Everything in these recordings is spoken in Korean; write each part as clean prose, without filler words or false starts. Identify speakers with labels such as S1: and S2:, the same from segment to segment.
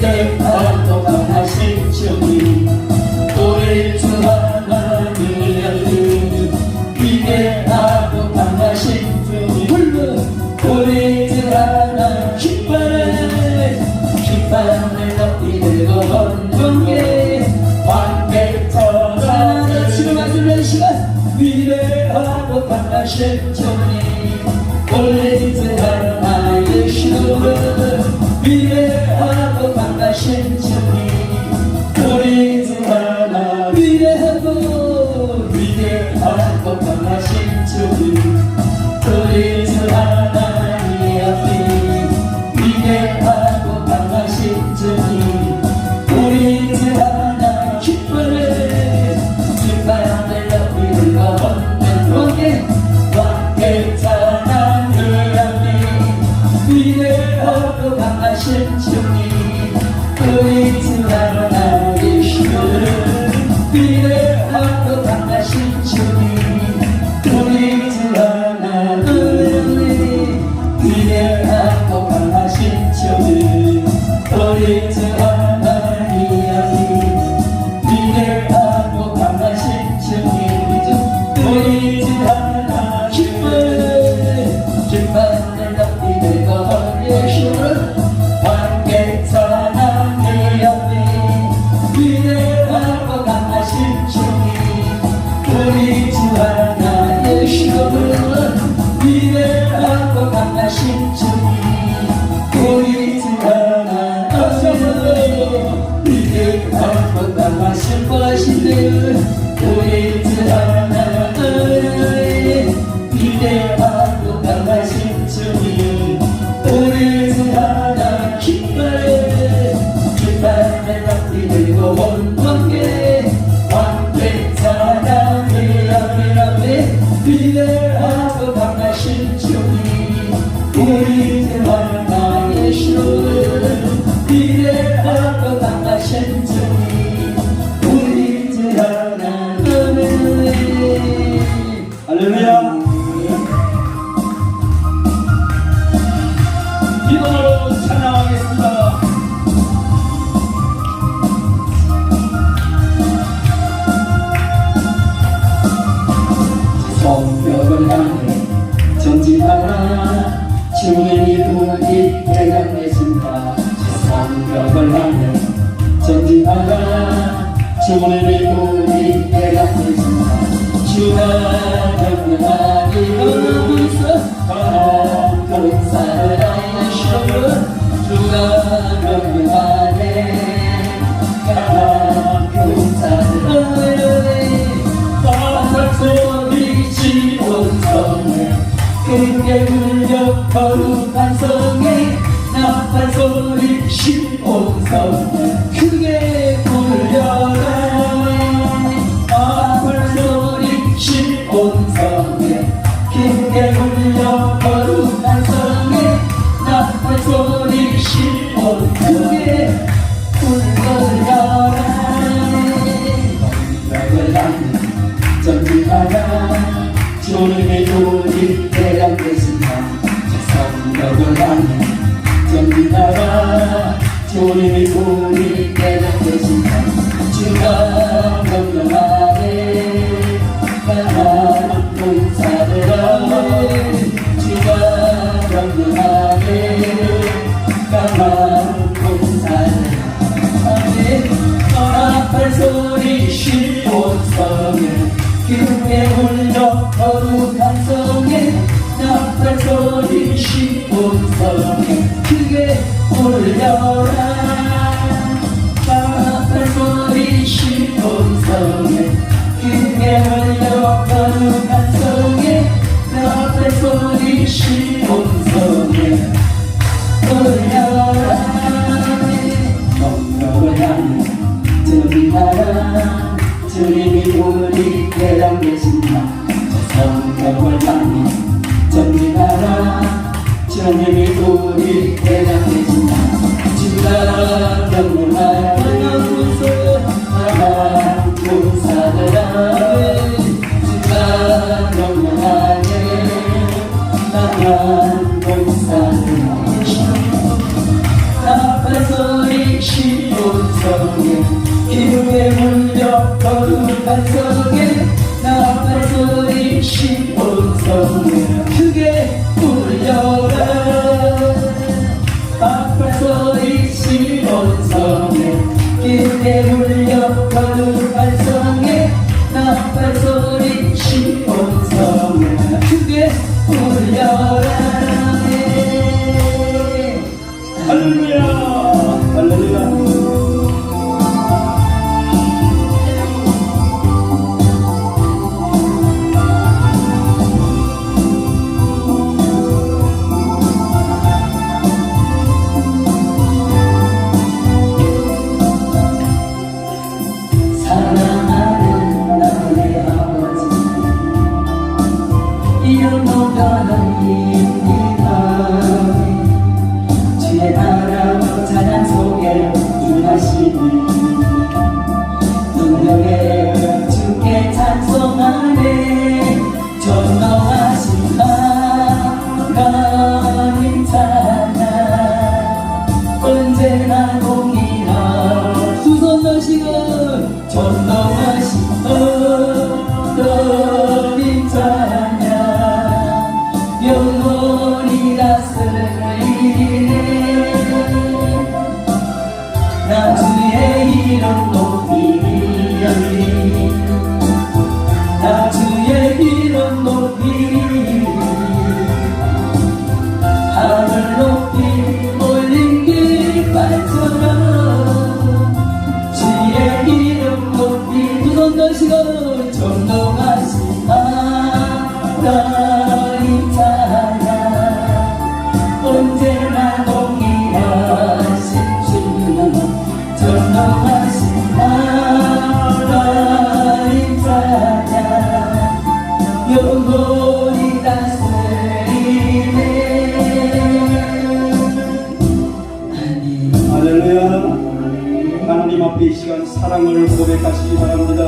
S1: 위대하고 강하신 주님 우리 주 하나님을 위대하고 강하신 주님 우리 주 하나님 깃발을 높이 들고 건강에 왕백처럼 지금 아주는 시간 위대하고 강하신 주님 우리 주 하나님 위대하고 강하신 주님 우리 주 하나 위대하고 강하신 주님 우리 주 하나님 위대하고 강하신 주님 우리 주 하나 깃발을 높이 들고 왕께 찬양을 하니 위대하고 강하신 주님 우리 주 하나님이시오 위대하고 강하신 주님 우리 주 하나님 위대하고 강하신 주님 우리 주 하나님 위대하고 강하신 주님 우리 주 하나 깃발을 높이 들고 예수를 왕께 찬양을 하니 위대하고 강하신 주님 우리 주 하나 예수를 위대하고 강하신 주님 우리 주 하나 위대하고 강하신 것인데 우리 주 하나 위대하고 강하신 주님 우리 주 하나 깃발을 높이 들고 온 왕께 찬양을 하네 위대하고 강하신 주님 우리 주 하나 예수 위대하고 강하신 주님 우리 주 하나 할렐루야. 기도로 찬양하겠습니다. 성벽을 향해 전진하라 주의 이름이 대강되신다 성벽을 향해 전진하라 주의 이름이 대강되신다 주가 명령하니 강한 군사를 하시오 주가 명령하네 강한 군사를 나팔 소리 지온 성에 크게 울려 거룩한 성에 나팔 소리 지온 성에 크게 울려라 나팔 소리 지온 성에 크게 울려 거룩한 성에 나팔 소리 지온 성에 울려라 전진하라 주님의 눈이 대강되신다 성벽을 향해 전진하라 주님의 눈이 대강되신다 주가 명령하네 강한 군사들아 주가 명령하네 강한 군사들아 나팔 소리 시온 성에 기쁘게 울려 거룩한 성에 나팔 소리 시온 성에 크게 울려라 시온성에 기름에 물려 거룩한 성에 나팔 소리 시온성에 크게 울려라 나팔 소리 시온성에 기름에 물려 거룩한 성에 나팔 소리 시온성에 크게 울려라 할렐루야 할렐루야 사랑하는 나의 아버지 이름 높여는 이름이 주의 나라와 찬양 속에 임하시니 능력에 주께 찬송하네 전능하신 하나님 찬양 언제나 동일한 두 손 너시고 전능하신 하나님 찬양 영원히 다스리네 나 주의 이름 높이리 나 주의 이름 높이리 하늘 높이 올린 깃발처럼 주의 이름 높이 두 손 드시고 전능하신 하나님 찬양 언제나 동일하신 주는 전능하신 하나님 찬양 영원히 다스리네
S2: 할렐루야. 하나님 앞에 이 시간 사랑을 고백하시기 바랍니다.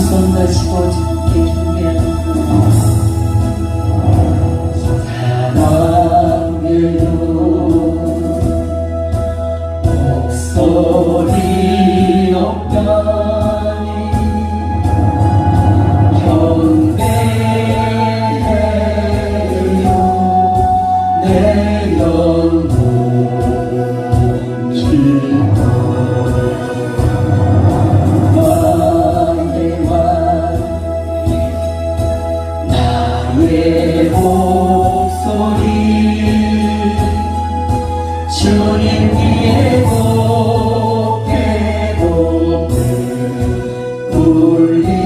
S1: 손 드시고 주께 준비하는 사랑해요 목소리 높여니 경배해요 내 영혼 기뻐 나의 목소리 주님 귀에 곱게 곱게 울리기를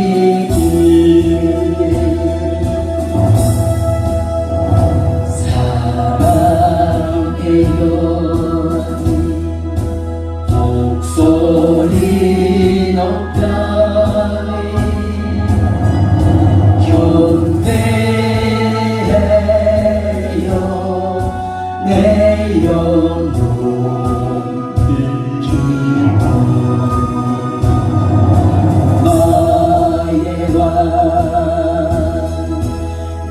S1: 사랑해요 목소리 높여니 경배해요 내 영혼 기뻐 나의 왕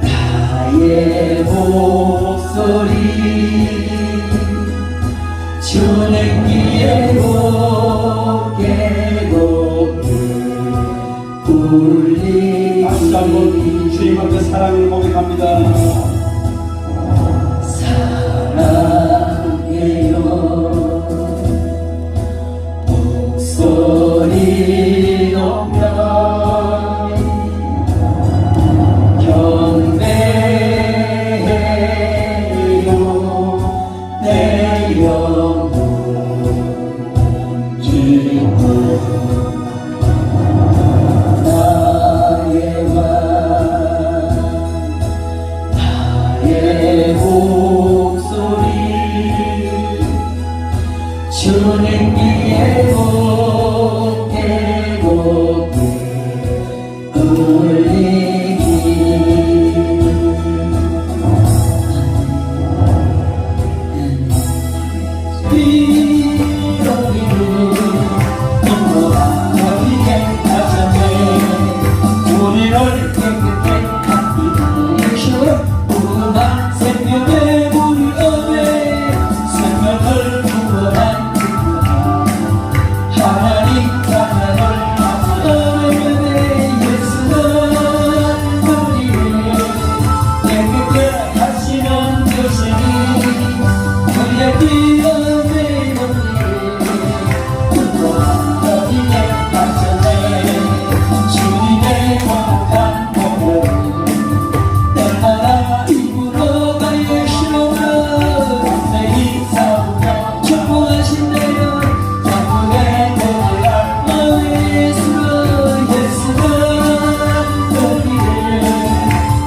S1: 나의 목소리 주는 귀에 곱게 곱게 울리기
S2: 다시 한번 주님 앞에 사랑을 고백합니다.
S1: 사랑해요 목소리 높여 경배해요 내 영혼 기뻐 나의 왕 나의 목소리 주는 귀에 곱게 곱게 울리기 인정하신대요. 작품의 노래가 마음의 예수가 우리를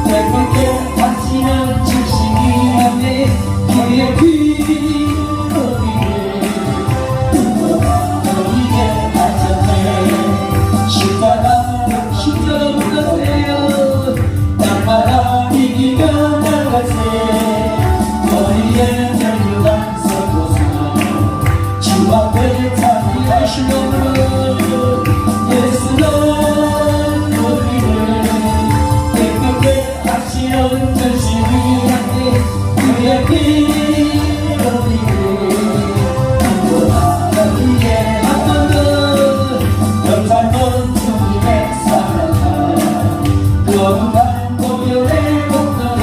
S1: 백백해 하시는 주시기 안에 그의 피 우리를 하셨네. 십자가 묻었네요. 땅마다 이기며 나가세. 머리에 멸류관 서고서 주 앞에 자비하신 몸으로 예수는 우리를 기쁘게 하시는 주시기 안에 그의 피 우리를 너희의 한 번 더 영산던 주님의 사랑과 거룩한 고별의 공로로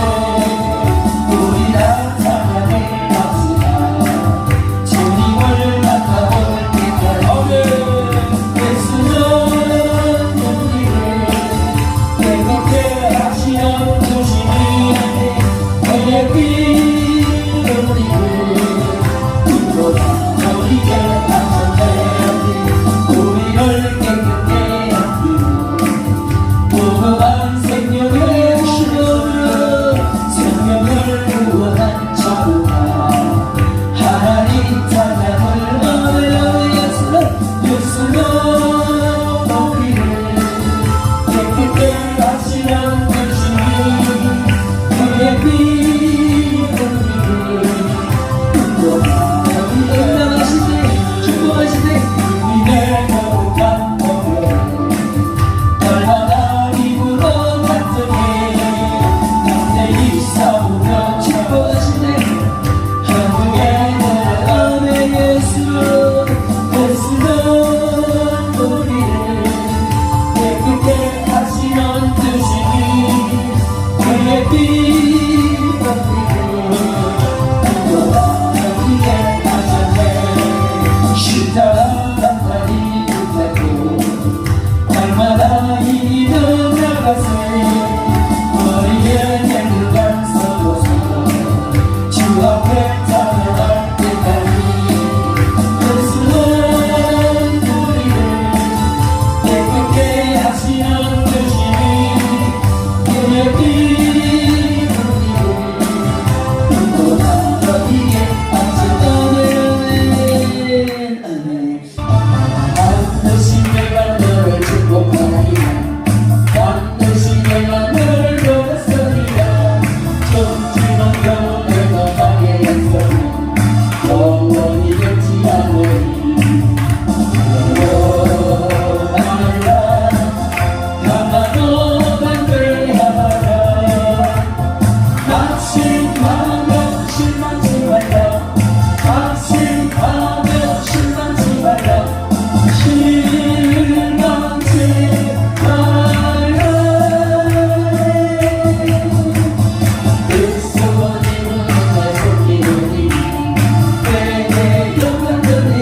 S1: 우리 다 찬양을 합시다. 주님을 만나볼 때까지 예수는 우리를 행복해 하시는 주시니 그의 피 우리를 너희게 하셨네. 우리를 깨끗게 하시고 무궁한 생명의 신으로 생명을 구원한 자루가 하나님 찬양을 하며 예수는 우리를 깨끗게 하시는 주시니 그의 피 우리를 인정하시네. 축복하시네. 우리의 거룩한 고백 얼마나 입으로 간절히 담대히 싸우며 축복하시네. 한국의 마음의 예수는 우리를 깨끗게 하시는 주시니 그의 피 너희게 하셨네. 십자가 단단히 붙잡고 날마다 이기며 나가세. 머리에 맹글간 서고서 주 앞에 찬양할 때까지 예수는 우리를 깨끗게 하시는 주시니 그의 피 우리를 너희게 하셨네. 아멘. 반드시 내가 너를 축복하리라. 반드시 내가 너를 도왔으리라. 정치는 겨우 내가 나의 약속은 영원히 잃지 않으리. 영원하라. 하나도 반대하라. 낙심하며 실망치 말라. 낙심하며 실망치 말라. 실망치 말라. 예수님은 내 손길이니 내게 영광들이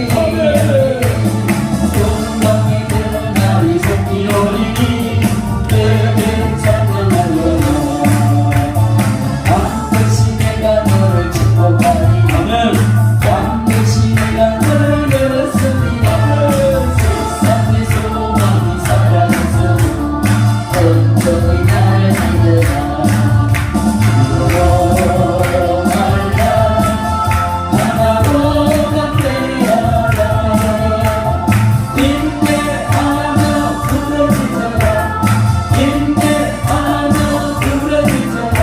S1: 영광이 되는 날이 손길이니 내게 찬양하려나. 반드시 내가 너를 축복하리라. 반드시 내가 너를 내렸습니다. 세상의 소망이 사라져서 온전히 나를 믿으라. 영원하라. 하나로 같대하라. 인내하며 부르짖어라. 인내하며 부르짖어라.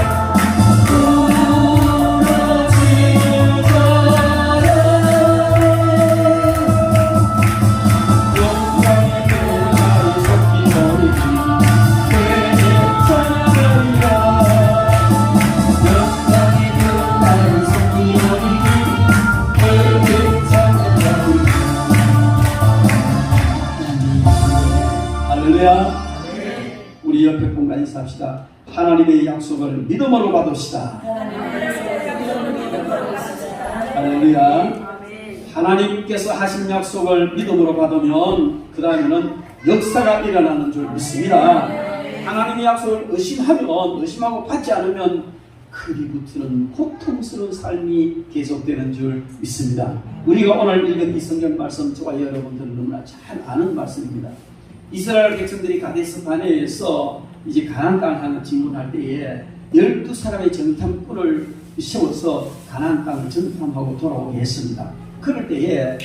S1: 영광의 그날이 섞인 너희들 그에게 찬양하리라. 영광의 그날이 섞인 너희들 그에게 찬양하리라.
S2: 할렐루야. 우리 옆에 분과 인사합시다. 하나님의 약속을 믿음으로 받읍시다. 할렐루야. 하나님께서 하신 약속을 믿음으로 받으면 그 다음에는 역사가 일어나는 줄 믿습니다. 하나님의 약속을 의심하고 받지 않으면 칼이 붙는 고통스러운 삶이 계속되는 줄 믿습니다. 우리가 오늘 읽은 이 성경 말씀 저와 여러분들은 너무나 잘 아는 말씀입니다. 이스라엘 백성들이 가데스 바네에서 이제 가나안 땅을 향해 진군할 때에 12사람의 정탐꾼을 세워서 가나안 땅을 정탐하고 돌아오게 했습니다. 그럴 때에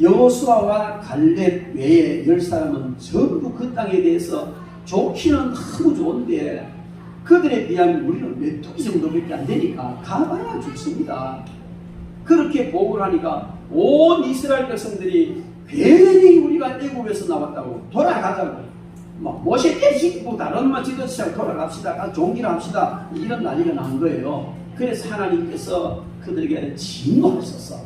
S2: 여호수아와 갈렙 외에 10사람은 전부 그 땅에 대해서 좋기는 너무 좋은데 그들에 비하면 우리는 메뚜기 정도밖에 안 되니까 가봐야 죽습니다. 그렇게 보고를 하니까 온 이스라엘 백성들이 괜히 우리가 애굽에서 나왔다고 돌아가자고 막 모세 때리시고 다른 말 지도시장 돌아갑시다, 종기를 합시다, 이런 난리가 난 거예요. 그래서 하나님께서 그들에게 진노하셔서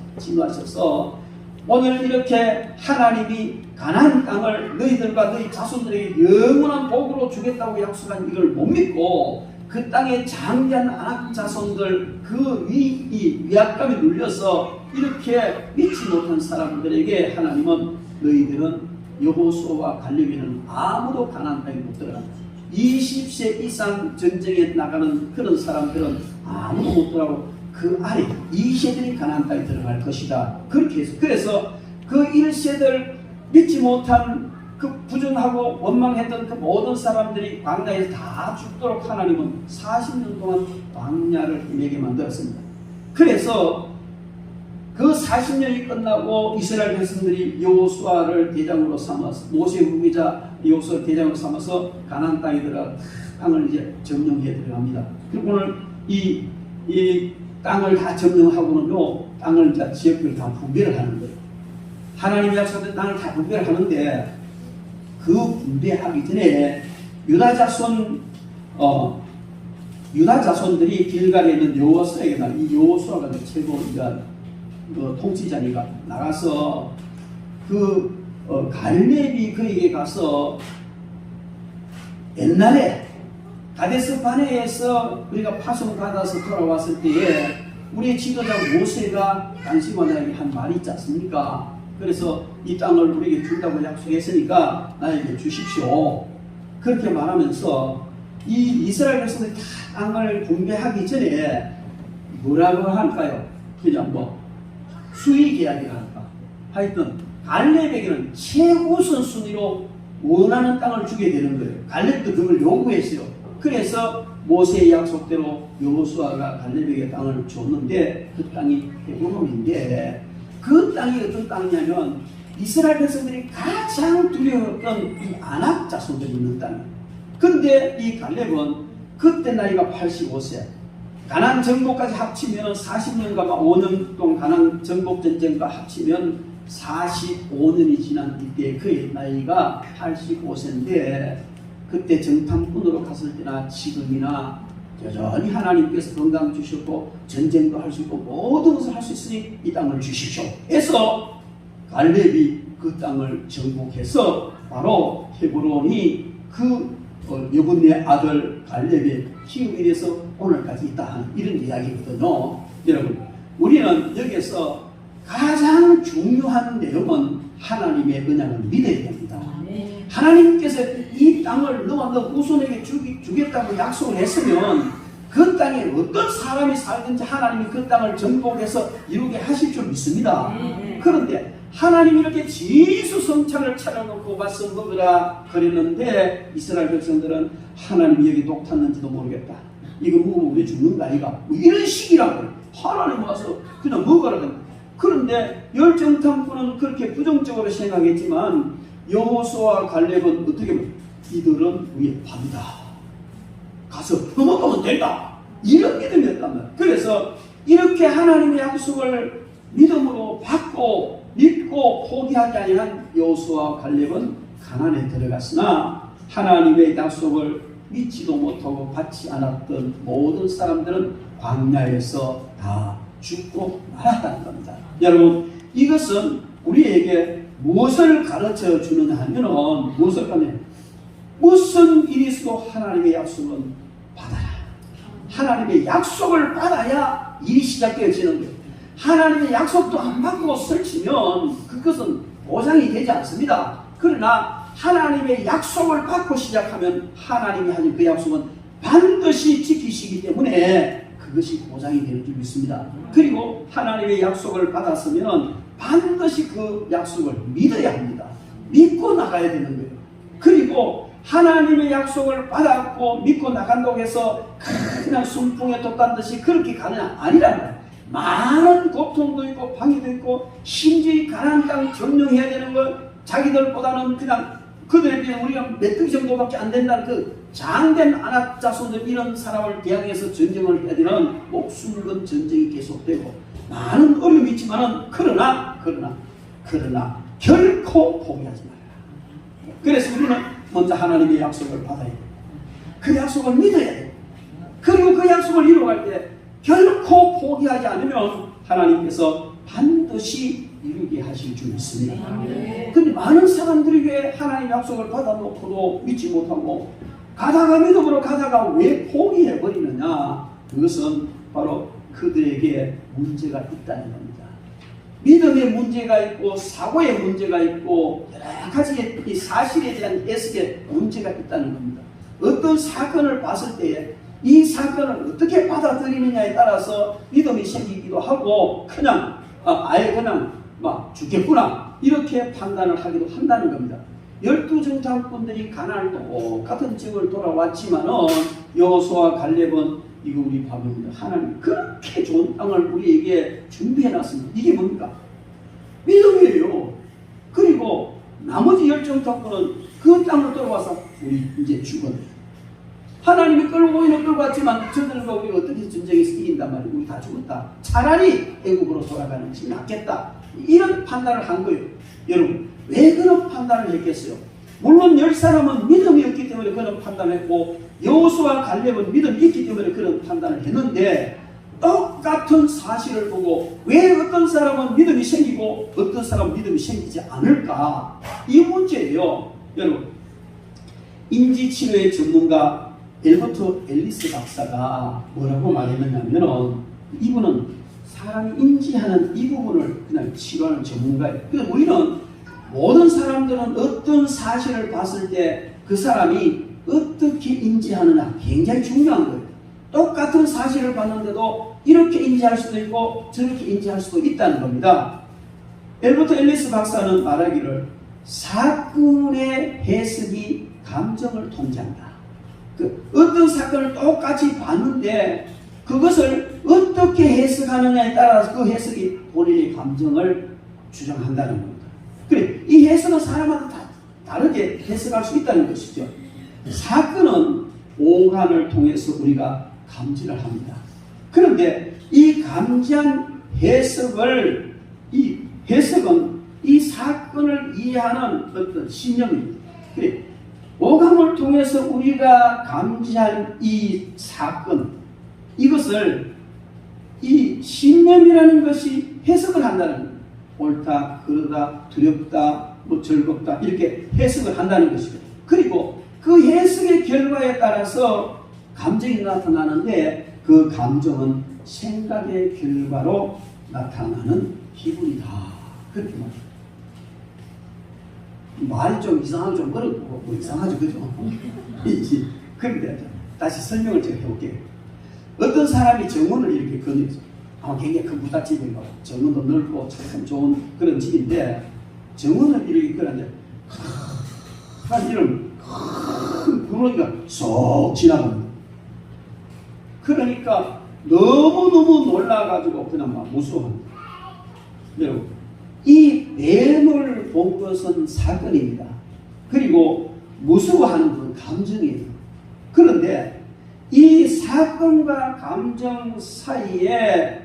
S2: 오늘 이렇게 하나님이 가나안 땅을 너희들과 너희 자손들에게 영원한 복으로 주겠다고 약속한 이걸 못 믿고 그 땅의 장대한 아낙 자손들 그 위압감에 눌려서 이렇게 믿지 못한 사람들에게 하나님은 너희들은 여호수아와 갈렙에는 아무도 가나안 땅에 못 들어간다. 20세 이상 전쟁에 나가는 그런 사람들은 아무도 못 들어가고 그 아래 2세들이 가나안 땅에 들어갈 것이다. 그렇게 해서 그래서 그 1세들 믿지 못한 그 부정하고 원망했던 그 모든 사람들이 광야에서 다 죽도록 하나님은 40년 동안 광야를 힘에게 만들었습니다. 그래서 그 40년이 끝나고 이스라엘 백성들이 여호수아를 대장으로 삼아서 모세 후계자 여호수아를 대장으로 삼아서 가나안 땅에 들어가 땅을 이제 점령해 들어갑니다. 그리고 오늘 이 땅을 다 점령하고는요 땅을 이제 지역별 다 분배를 하는 거예요. 하나님이 약속한 땅을 다 분배를 하는데 그 분배하기 전에 유다 자손들이 길갈에 있는 여호수아에게 이 여호수아가 최고 통치자니까 나가서 갈렙이 그에게 가서 옛날에 가데스 바네에서 우리가 파송 받아서 돌아왔을 때에 우리의 지도자 모세가 단시관에게 한 말이 있지 않습니까? 그래서 이 땅을 우리에게 준다고 약속했으니까 나에게 주십시오. 그렇게 말하면서 이 이스라엘 백성들이 다 땅을 분배하기 전에 뭐라고 할까요? 그냥 수의 계약이라 할까? 하여튼 갈렙에게는 최우선 순위로 원하는 땅을 주게 되는 거예요. 갈렙도 그걸 요구했어요. 그래서 모세의 약속대로 여호수아가 갈렙에게 땅을 줬는데 그 땅이 헤브론인데 그 땅이 어떤 땅이냐면 이스라엘 백성들이 가장 두려웠던 이 아낙 자손들이 있는 땅이에요. 그런데 이 갈렙은 그때 나이가 85세 가나안 정복까지 합치면 40년과 5년 동안 가나안 정복 전쟁과 합치면 45년이 지난 이때 그의 나이가 85세인데 그때 정탐꾼으로 갔을 때나 지금이나 여전히 하나님께서 건강 주셨고 전쟁도 할 수 있고 모든 것을 할 수 있으니 이 땅을 주십시오. 해서 갈렙이 그 땅을 정복해서 바로 헤브론이 여분의 아들 갈렙의 키움이 돼서 오늘까지 있다 하는 이런 이야기거든요. 여러분 우리는 여기에서 가장 중요한 내용은 하나님의 언약을 믿어야 됩니다. 하나님께서 이 땅을 너와 너 후손에게 주겠다고 약속을 했으면 그 땅에 어떤 사람이 살든지 하나님이 그 땅을 정복해서 이루게 하실 줄 믿습니다. 그런데 하나님이 이렇게 지수성찬을 차려놓고 맞서 먹으라 그랬는데 이스라엘 백성들은 하나님이 여기 독 탔는지도 모르겠다. 이거 먹으면 우리 죽는 거 아이가? 이런 식이라고 하나님 와서 그냥 먹으라. 그런데 열정탐꾼은 그렇게 부정적으로 생각했지만 여호수아와 갈렙은 어떻게 보면 이들은 우리의 밥이다. 가서 퍼먹으면 된다. 이런 믿음이었단 말이에요. 그래서 이렇게 하나님의 약속을 믿음으로 받고 믿고 포기하지 아니한 여호수아와 갈렙은 가나안에 들어갔으나 하나님의 약속을 믿지도 못하고 받지 않았던 모든 사람들은 광야에서 다 죽고 말았다는 겁니다. 여러분 이것은 우리에게 무엇을 가르쳐 주느냐 하면은 무엇을 가르쳐 무슨 일이 있어도 하나님의 약속은 받아라. 하나님의 약속을 받아야 일이 시작되어지는 거예요. 하나님의 약속도 안 받고 설치면 그것은 보장이 되지 않습니다. 그러나 하나님의 약속을 받고 시작하면 하나님이 하신 그 약속은 반드시 지키시기 때문에 그 그것이 보장이 되는 줄 믿습니다. 그리고 하나님의 약속을 받았으면 반드시 그 약속을 믿어야 합니다. 믿고 나가야 되는 거예요. 그리고 하나님의 약속을 받았고 믿고 나간다고 해서 그냥 순풍에 돋단 듯이 그렇게 가는 아니란 말이에요. 많은 고통도 있고 방해도 있고 심지어 가나안 땅 점령해야 되는 걸 자기들보다는 그냥 그들에 비해 우리가 메뚜기 정도밖에 안 된다는 그 장된 아낙 자손들 이런 사람을 대항해서 전쟁을 해야 되는 목숨 건 전쟁이 계속되고 많은 어려움이 있지만은 그러나 결코 포기하지 말아라. 그래서 우리는 먼저 하나님의 약속을 받아야 돼요. 그 약속을 믿어야 돼요. 그리고 그 약속을 이루어갈 때 결코 포기하지 않으면 하나님께서 반드시 이루게 하실 줄 믿습니다. 그런데 많은 사람들이 왜 하나님의 약속을 받아놓고도 믿지 못하고 가다가 믿음으로 가다가 왜 포기해버리느냐? 그것은 바로 그들에게 문제가 있다는 겁니다. 믿음의 문제가 있고 사고의 문제가 있고 여러 가지의 이 사실에 대한 해석에 문제가 있다는 겁니다. 어떤 사건을 봤을 때에 이 사건을 어떻게 받아들이느냐에 따라서 믿음이 생기기도 하고 그냥 아예 그냥 막 죽겠구나 이렇게 판단을 하기도 한다는 겁니다. 12중 장군들이 가나안을 똑같은 지역을 돌아왔지만은 여호수아와 갈렙은 이거 우리 봐봅니다. 하나님 그렇게 좋은 땅을 우리에게 준비해놨습니다. 이게 뭡니까? 믿음이에요. 그리고 나머지 10중 장군은 그 땅을 돌아와서 우리 이제 죽었네. 하나님이 끌고 있는 끌고 왔지만 저들과 우리가 어떻게 전쟁에서 이긴단 말이에요. 우리 다 죽었다. 차라리 애국으로 돌아가는 것이 낫겠다. 이런 판단을 한 거예요. 여러분 왜 그런 판단을 했겠어요? 물론 10사람은 믿음이 없기 때문에 그런 판단을 했고 여호수아와 갈렙은 믿음이 있기 때문에 그런 판단을 했는데 똑같은 사실을 보고 왜 어떤 사람은 믿음이 생기고 어떤 사람은 믿음이 생기지 않을까? 이 문제예요. 여러분 인지치료의 전문가 엘버트 앨리스 박사가 뭐라고 말했느냐면 이분은 사람이 인지하는 이 부분을 그냥 치료하는 전문가예요. 그래서 우리는 모든 사람들은 어떤 사실을 봤을 때 그 사람이 어떻게 인지하느냐 굉장히 중요한 거예요. 똑같은 사실을 봤는데도 이렇게 인지할 수도 있고 저렇게 인지할 수도 있다는 겁니다. 엘버트 앨리스 박사는 말하기를 사건의 해석이 감정을 통제한다. 어떤 사건을 똑같이 봤는데 그것을 어떻게 해석하느냐에 따라서 그 해석이 본인의 감정을 주장한다는 겁니다. 그래, 이 해석은 사람마다 다 다르게 해석할 수 있다는 것이죠. 사건은 오감을 통해서 우리가 감지를 합니다. 그런데 이 감지한 해석은 이 사건을 이해하는 어떤 신념입니다. 그래, 오감을 통해서 우리가 감지한 이 사건, 이것을 이 신념이라는 것이 해석을 한다는 거예요. 옳다, 그러다, 두렵다, 뭐 즐겁다 이렇게 해석을 한다는 것이죠. 그리고 그 해석의 결과에 따라서 감정이 나타나는데 그 감정은 생각의 결과로 나타나는 기분이다. 그렇게 말합니다. 말이 좀 이상하고 좀 어렵고 뭐 이상하죠, 그죠? 그런데 다시 설명을 제가 해볼게요. 어떤 사람이 정원을 이렇게 건네서 아마 굉장히 큰 부잣집인가 정원도 넓고 참 좋은 그런 집인데 정원을 이렇게 건는데 한 이런 큰 구렁이가 쏙 지나갑니다. 그러니까 너무너무 놀라가지고 그냥 막 무서워합니다. 여러분 이 뱀을 본 것은 사건입니다. 그리고 무서워하는 건 감정이에요. 그런데 이 사건과 감정 사이에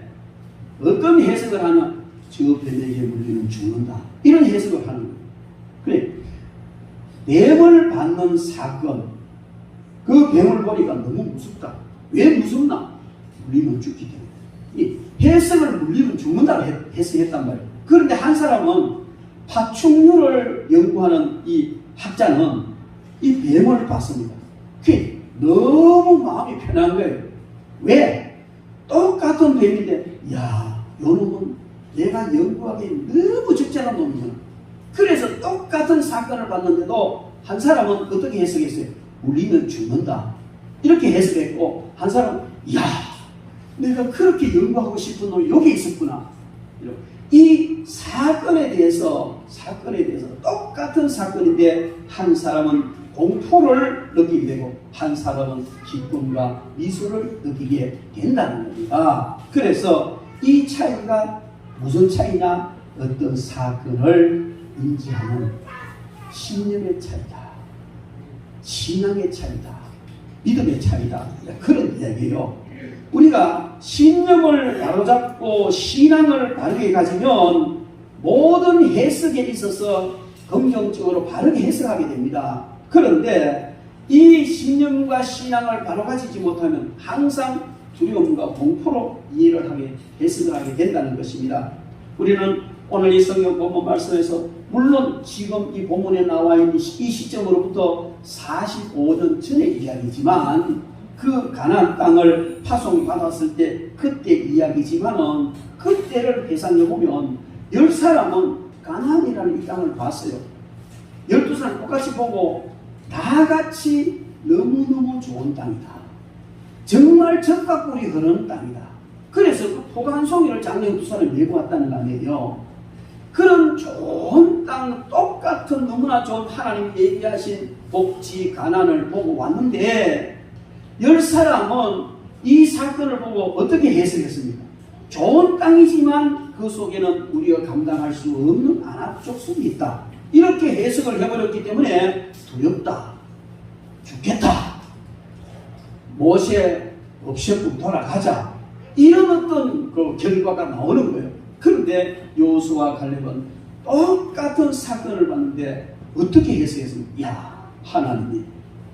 S2: 어떤 해석을 하냐? 저 뱀에게 물리면 죽는다. 이런 해석을 하는 거예요. 그래, 뱀을 받는 사건, 그 뱀을 보니까 너무 무섭다. 왜 무섭나? 물리면 죽기 때문에. 이 해석을 물리면 죽는다고 해석했단 말이에요. 그런데 한 사람은 파충류를 연구하는 이 학자는 이 뱀을 봤습니다. 그게 너무 마음이 편한 거예요. 왜? 똑같은 뱀인데, 야, 요 놈은 내가 연구하기에 너무 적절한 놈이잖아. 그래서 똑같은 사건을 봤는데도 한 사람은 어떻게 해석했어요? 물리면 죽는다. 이렇게 해석했고, 한 사람은, 야, 내가 그렇게 연구하고 싶은 놈이 여기 있었구나. 이 사건에 대해서 똑같은 사건인데 한 사람은 공포를 느끼게 되고 한 사람은 기쁨과 미소를 느끼게 된다는 겁니다. 그래서 이 차이가 무슨 차이냐? 어떤 사건을 인지하는 신념의 차이다. 신앙의 차이다. 믿음의 차이다. 그런 이야기예요. 우리가 신념을 바로잡고 신앙을 바르게 가지면 모든 해석에 있어서 긍정적으로 바르게 해석하게 됩니다. 그런데 이 신념과 신앙을 바로 가지지 못하면 항상 두려움과 공포로 이해를 하게 해석을 하게 된다는 것입니다. 우리는 오늘 이 성경 본문 말씀에서 물론 지금 이 본문에 나와 있는 이 시점으로부터 45년 전의 이야기지만 그 가나안 땅을 파송받았을 때 그때 이야기지만은 그때를 회상해 보면 10사람은 가나안이라는 이 땅을 봤어요. 12사람 똑같이 보고 다 같이 너무너무 좋은 땅이다. 정말 젖가꿀이 흐르는 땅이다. 그래서 그 포도 한 송이를 작년 2사람이 메고 왔다는 거 아니에요. 그런 좋은 땅, 똑같은 너무나 좋은 하나님이 얘기하신 복지 가난을 보고 왔는데 10사람은 이 사건을 보고 어떻게 해석했습니까? 좋은 땅이지만 그 속에는 우리가 감당할 수 없는 안압족속이 있다. 이렇게 해석을 해버렸기 때문에 두렵다. 죽겠다. 모세 없애고 돌아가자. 이런 어떤 그 결과가 나오는 거예요. 그런데 여호수아와 갈렙은 똑같은 사건을 봤는데 어떻게 해석했습니까? 야, 하나님이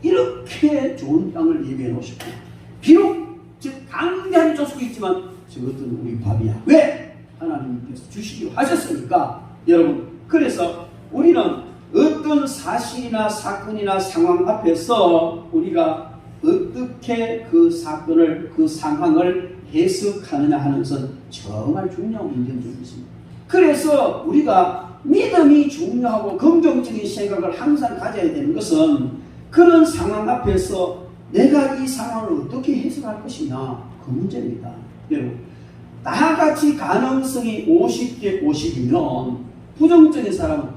S2: 이렇게 좋은 땅을 예비해 놓으셨고 비록 즉 강대한 족속이 있지만 저것들은 우리 밥이야. 왜? 하나님께서 주시기로 하셨으니까. 여러분, 그래서 우리는 어떤 사실이나 사건이나 상황 앞에서 우리가 어떻게 그 사건을, 그 상황을 해석하느냐 하는 것은 정말 중요한 문제인 줄 믿습니다. 그래서 우리가 믿음이 중요하고 긍정적인 생각을 항상 가져야 되는 것은 그런 상황 앞에서 내가 이 상황을 어떻게 해석할 것이냐, 그 문제입니다. 여러분, 다같이 가능성이 50대 50이면 부정적인 사람은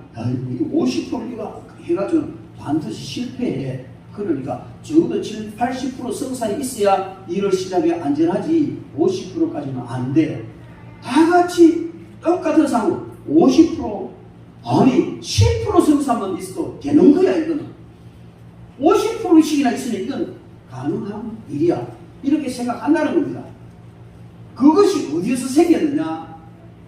S2: 이거 50% 이거 해가지고 반드시 실패해. 그러니까 적어도 70, 80% 성산이 있어야 일을 시작이 안전하지 50%까지는 안 돼요. 다같이 똑같은 상황 50% 아니 10% 성산만 있어도 되는 거야. 이거는 50%씩이나 있으니 이건 가능한 일이야. 이렇게 생각한다는 겁니다. 그것이 어디에서 생겼느냐?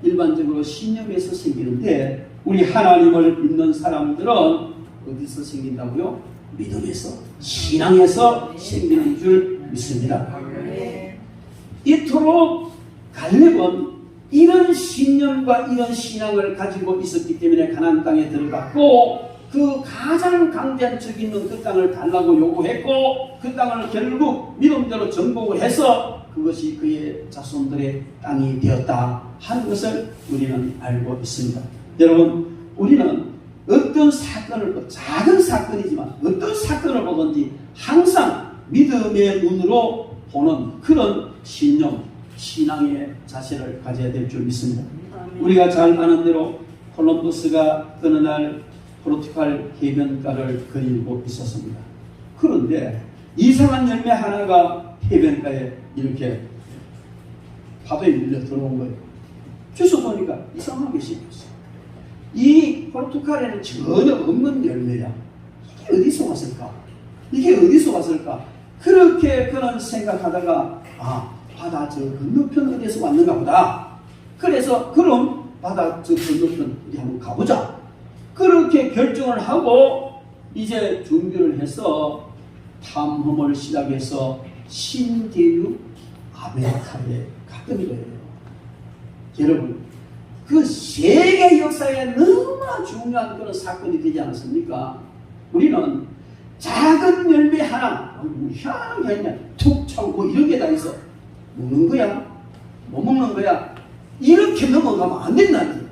S2: 일반적으로 신념에서 생기는데 우리 하나님을 믿는 사람들은 어디서 생긴다고요? 믿음에서, 신앙에서 생기는 줄 믿습니다. 이토록 갈렙은 이런 신념과 이런 신앙을 가지고 있었기 때문에 가나안 땅에 들어갔고 그 가장 강대한 적 있는 그 땅을 달라고 요구했고 그 땅을 결국 믿음대로 정복을 해서 그것이 그의 자손들의 땅이 되었다 하는 것을 우리는 알고 있습니다. 여러분, 우리는 어떤 사건을, 작은 사건이지만 어떤 사건을 보든지 항상 믿음의 눈으로 보는 그런 신념, 신앙의 자세를 가져야 될 줄 믿습니다. 우리가 잘 아는 대로 콜럼버스가 어느 날 포르투갈 해변가를 거닐고 있었습니다. 그런데 이상한 열매 하나가 해변가에 이렇게 파도에 밀려 들어온 거예요. 주워 보니까 이상하게 생겼어요. 이 포르투갈에는 전혀 없는 열매야. 이게 어디서 왔을까? 이게 어디서 왔을까? 그렇게 그런 생각하다가 바다 저 건너편 어디서 왔는가 보다. 그래서 그럼 바다 저 건너편 어디 한번 가보자. 그렇게 결정을 하고 이제 준비를 해서 탐험을 시작해서 신대륙 아메리카에 갔던 거예요. 여러분, 그 세계 역사에 너무나 중요한 그런 사건이 되지 않았습니까? 우리는 작은 열매 하나, 희한한 게 아니냐, 툭 차고 이런 게 다 있어. 먹는 거야? 못 먹는 거야? 이렇게 넘어가면 안 된다니.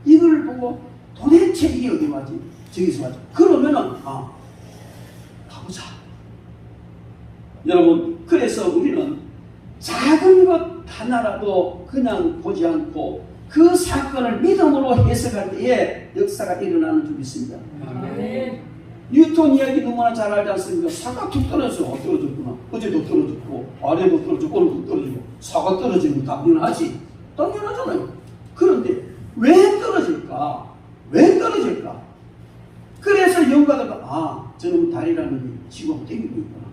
S2: 이걸 보고 도대체 이게 어디 가지? 저기서 가지. 그러면은, 가보자. 여러분, 그래서 우리는 작은 것 하나라도 그냥 보지 않고 그 사건을 믿음으로 해석할 때에 역사가 일어나는 줄 믿습니다. 뉴턴 이야기 너무나 잘 알지 않습니까? 사가 툭 떨어져. 떨어졌구나. 어제도 떨어졌고 아래도 떨어졌고 오늘도 떨어지고 사가 떨어지면 당연하지. 당연하잖아요. 그런데 왜 떨어질까? 왜 떨어질까? 그래서 연구하다가 저놈 다리라는 지구가 땡기고 있구나.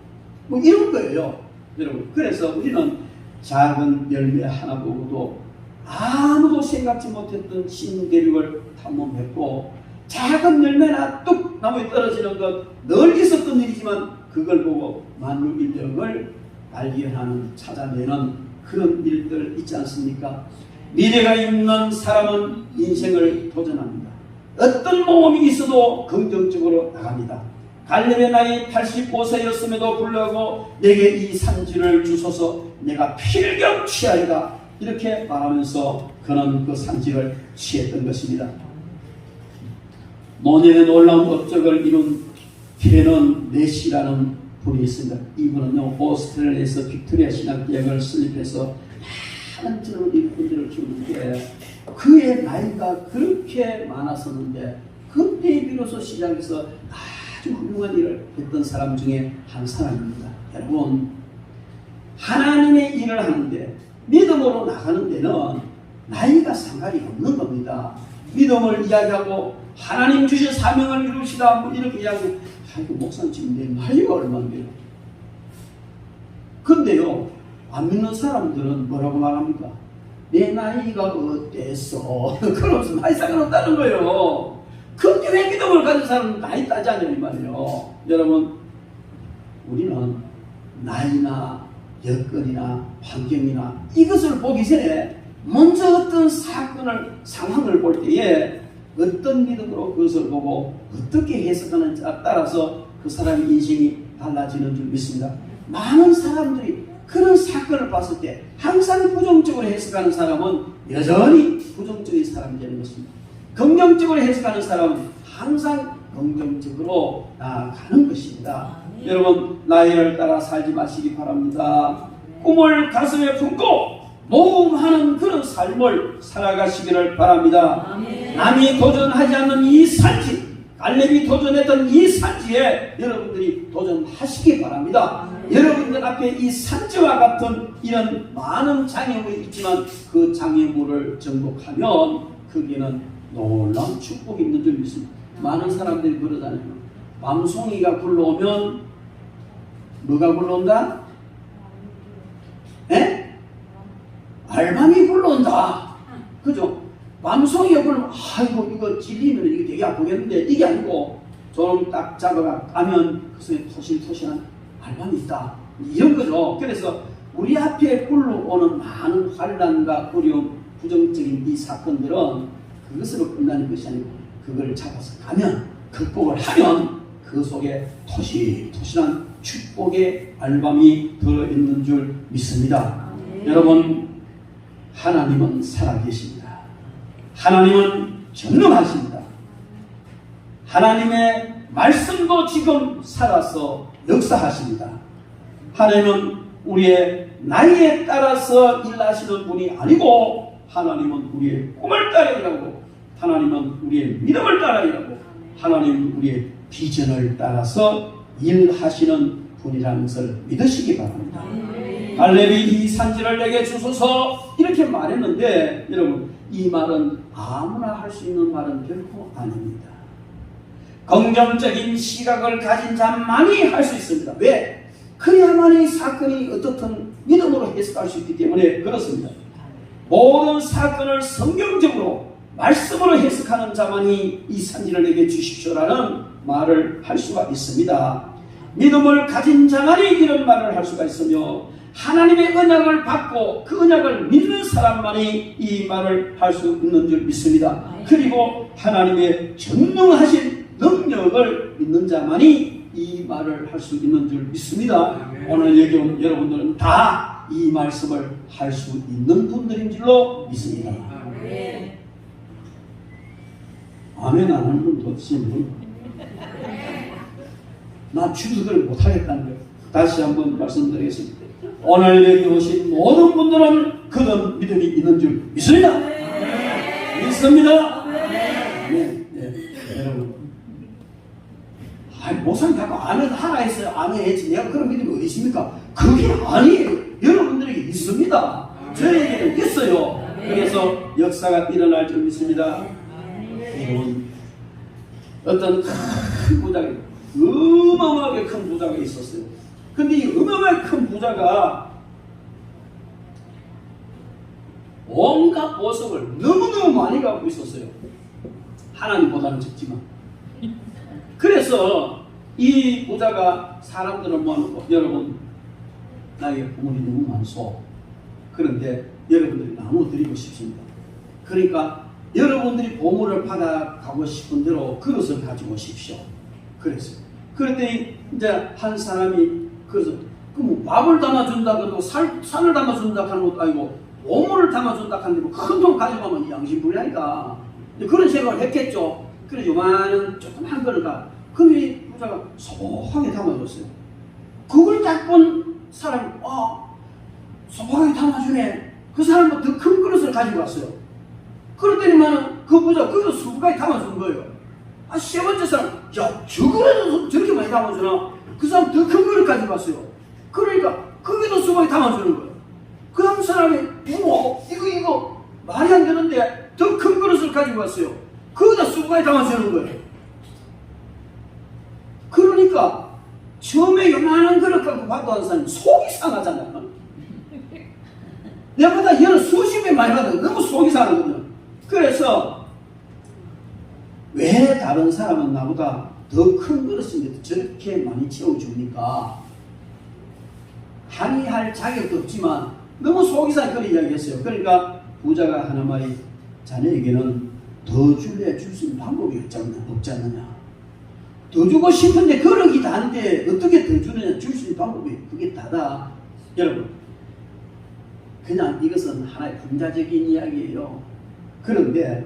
S2: 뭐 이런 거예요. 여러분. 그래서 우리는 작은 열매 하나 보고도 아무도 생각지 못했던 신대륙을 탐험했고 작은 열매나 뚝 나무에 떨어지는 것 늘 있었던 일이지만 그걸 보고 만물 인력을 발견하는 찾아내는 그런 일들 있지 않습니까? 미래가 있는 사람은 인생을 도전합니다. 어떤 모험이 있어도 긍정적으로 나갑니다. 갈렙의 나이 85세였음에도 불구하고 내게 이 산지를 주소서 내가 필경 취하리라 이렇게 말하면서 그는 그 산지를 취했던 것입니다. 모년의 놀라운 업적을 이룬 피레넌 네시라는 분이 있습니다. 이분은요 오스트레일리아에서 빅토리아 신학대학을 설립해서 많은 젊은 일꾼들을 키우는데 그의 나이가 그렇게 많았었는데 그때 비로소 시작해서 아주 훌륭한 일을 했던 사람 중에 한 사람입니다. 여러분 하나님의 일을 하는데 믿음으로 나가는 데는 나이가 상관이 없는 겁니다. 믿음을 이야기하고 하나님 주신 사명을 이루시다 뭐 이렇게 이야기하고 아이고 목사님 지금 내 나이가 얼마인데요. 근데요 안 믿는 사람들은 뭐라고 말합니까? 내 나이가 어땠어? 그러면서 나이 상관없다는 거예요. 근데 왜 믿음을 가진 사람은 나이 따지 않냐는 말이에요. 여러분 우리는 나이나 여건이나 환경이나 이것을 보기 전에 먼저 어떤 사건을 상황을 볼 때에 어떤 믿음으로 그것을 보고 어떻게 해석하는지에 따라서 그 사람의 인생이 달라지는 줄 믿습니다. 많은 사람들이 그런 사건을 봤을 때 항상 부정적으로 해석하는 사람은 여전히 부정적인 사람이 되는 것입니다. 긍정적으로 해석하는 사람은 항상 긍정적으로 나아가는 것입니다. 여러분 나이를 따라 살지 마시기 바랍니다. 꿈을 가슴에 품고 모험하는 그런 삶을 살아가시기를 바랍니다. 남이 도전하지 않는 이 산지, 갈렙이 도전했던 이 산지에 여러분들이 도전하시기 바랍니다. 여러분들 앞에 이 산지와 같은 이런 많은 장애물이 있지만 그 장애물을 정복하면 거기에는 놀라운 축복이 있는 줄 믿습니다. 많은 사람들이 그러잖아요. 밤송이가 굴러오면 뭐가 굴러온다? 에? 알밤이 굴러온다. 그죠? 밤송이가 굴러오면 아이고 이거 찔리면 이게 되게 아프겠는데 이게 아니고 좀 딱 잡아가 까면 그 속에 토실토실한 알밤이 있다. 이런 거죠. 그래서 우리 앞에 굴러오는 많은 환난과 어려움, 부정적인 이 사건들은 그것으로 끝나는 것이 아니고 그걸 잡아서 가면 극복을 하면 그 속에 토실토실한 축복의 알밤이 들어있는 줄 믿습니다. 여러분 하나님은 살아계십니다. 하나님은 전능하십니다. 하나님의 말씀도 지금 살아서 역사하십니다. 하나님은 우리의 나이에 따라서 일하시는 분이 아니고 하나님은 우리의 꿈을 따라 일하고 하나님은 우리의 믿음을 따라 일하고 하나님은 우리의 비전을 따라서 일하시는 분이라는 것을 믿으시기 바랍니다. 갈렙이 이 산지를 내게 주소서 이렇게 말했는데 여러분 이 말은 아무나 할 수 있는 말은 결코 아닙니다. 긍정적인 시각을 가진 자만이 할 수 있습니다. 왜? 그래야만이 사건이 어떻든 믿음으로 해석할 수 있기 때문에 그렇습니다. 모든 사건을 성경적으로 말씀으로 해석하는 자만이 이 산지를 내게 주십시오라는 말을 할 수가 있습니다. 믿음을 가진 자만이 이런 말을 할 수가 있으며 하나님의 언약을 받고 그 언약을 믿는 사람만이 이 말을 할 수 있는 줄 믿습니다. 그리고 하나님의 전능하신 능력을 믿는 자만이 이 말을 할 수 있는 줄 믿습니다. 오늘 여기 온 여러분들은 다 이 말씀을 할 수 있는 분들인 줄로 믿습니다. 아멘 안 하는 분도 없으면 나 주석을 못하겠다는 거예요. 다시 한번 말씀드리겠습니다. 오늘 여기 오신 모든 분들은 그런 믿음이 있는 줄 믿습니다. 믿습니다. 네, 여러분. 목사님 자꾸 아는 하나 했어요. 아는 했지. 내가 그런 믿음이 어디 있습니까? 그게 아니에요. 여러분들에게 있습니다. 저에게는 있어요. 그래서 역사가 일어날 줄 믿습니다. 여러분, 어떤 큰 부자가, 어마어마하게 큰 부자가 있었어요. 근데 이 어마어마하게 큰 부자가 온갖 보석을 너무너무 많이 갖고 있었어요. 하나님보다는 적지만. 그래서 이 부자가 사람들을 모아놓고, 여러분, 나에게 보물이 너무 많소. 그런데 여러분들이 나눠드리고 싶습니다. 그러니까 여러분들이 보물을 받아가고 싶은 대로 그릇을 가지고 오십시오. 그래서 그랬더니 이제 한 사람이 그래서 뭐 밥을 담아준다 그러고 산을 담아준다 하는 것도 아니고 보물을 담아준다 하는데 뭐 큰 돈 가져가면 양심불량이다. 그런 생각을 했겠죠. 그래서 요만한 조그만 그릇가 그게 부자가 소복하게 담아줬어요. 그걸 딱 본 사람이 소복하게 담아주네. 그 사람은 더 큰 그릇을 가지고 왔어요. 그랬더니만 그 부자 그릇 수북하게 담아준 거예요. 세 번째 사람, 야, 저 그릇은 저렇게 많이 담아주나? 그 사람 더 큰 그릇 가지고 왔어요. 그러니까 그게도 수북하게 담아주는 거예요. 그 다음 사람이 이거 말이 안 되는데 더 큰 그릇을 가지고 왔어요. 거기다 수북하게 담아주는 거예요. 그러니까 처음에 요만한 그릇 갖고 받아온 사람이 속이 상하잖아요. 내보다 얘는 수십 배 많이 받아요. 너무 속이 상하거든요. 그래서 왜 다른 사람은 나보다 더 큰 그릇인데 저렇게 많이 채워줍니까? 항의할 자격도 없지만 너무 속이 상해 그런 이야기했어요. 그러니까 부자가 하는 말이 자네에게는 더 줄래 줄 수 있는 방법이 없지 않느냐. 더 주고 싶은데 그러기 다한데 어떻게 더 주느냐. 줄 수 있는 방법이 그게 다다. 여러분, 그냥 이것은 하나의 분자적인 이야기예요. 그런데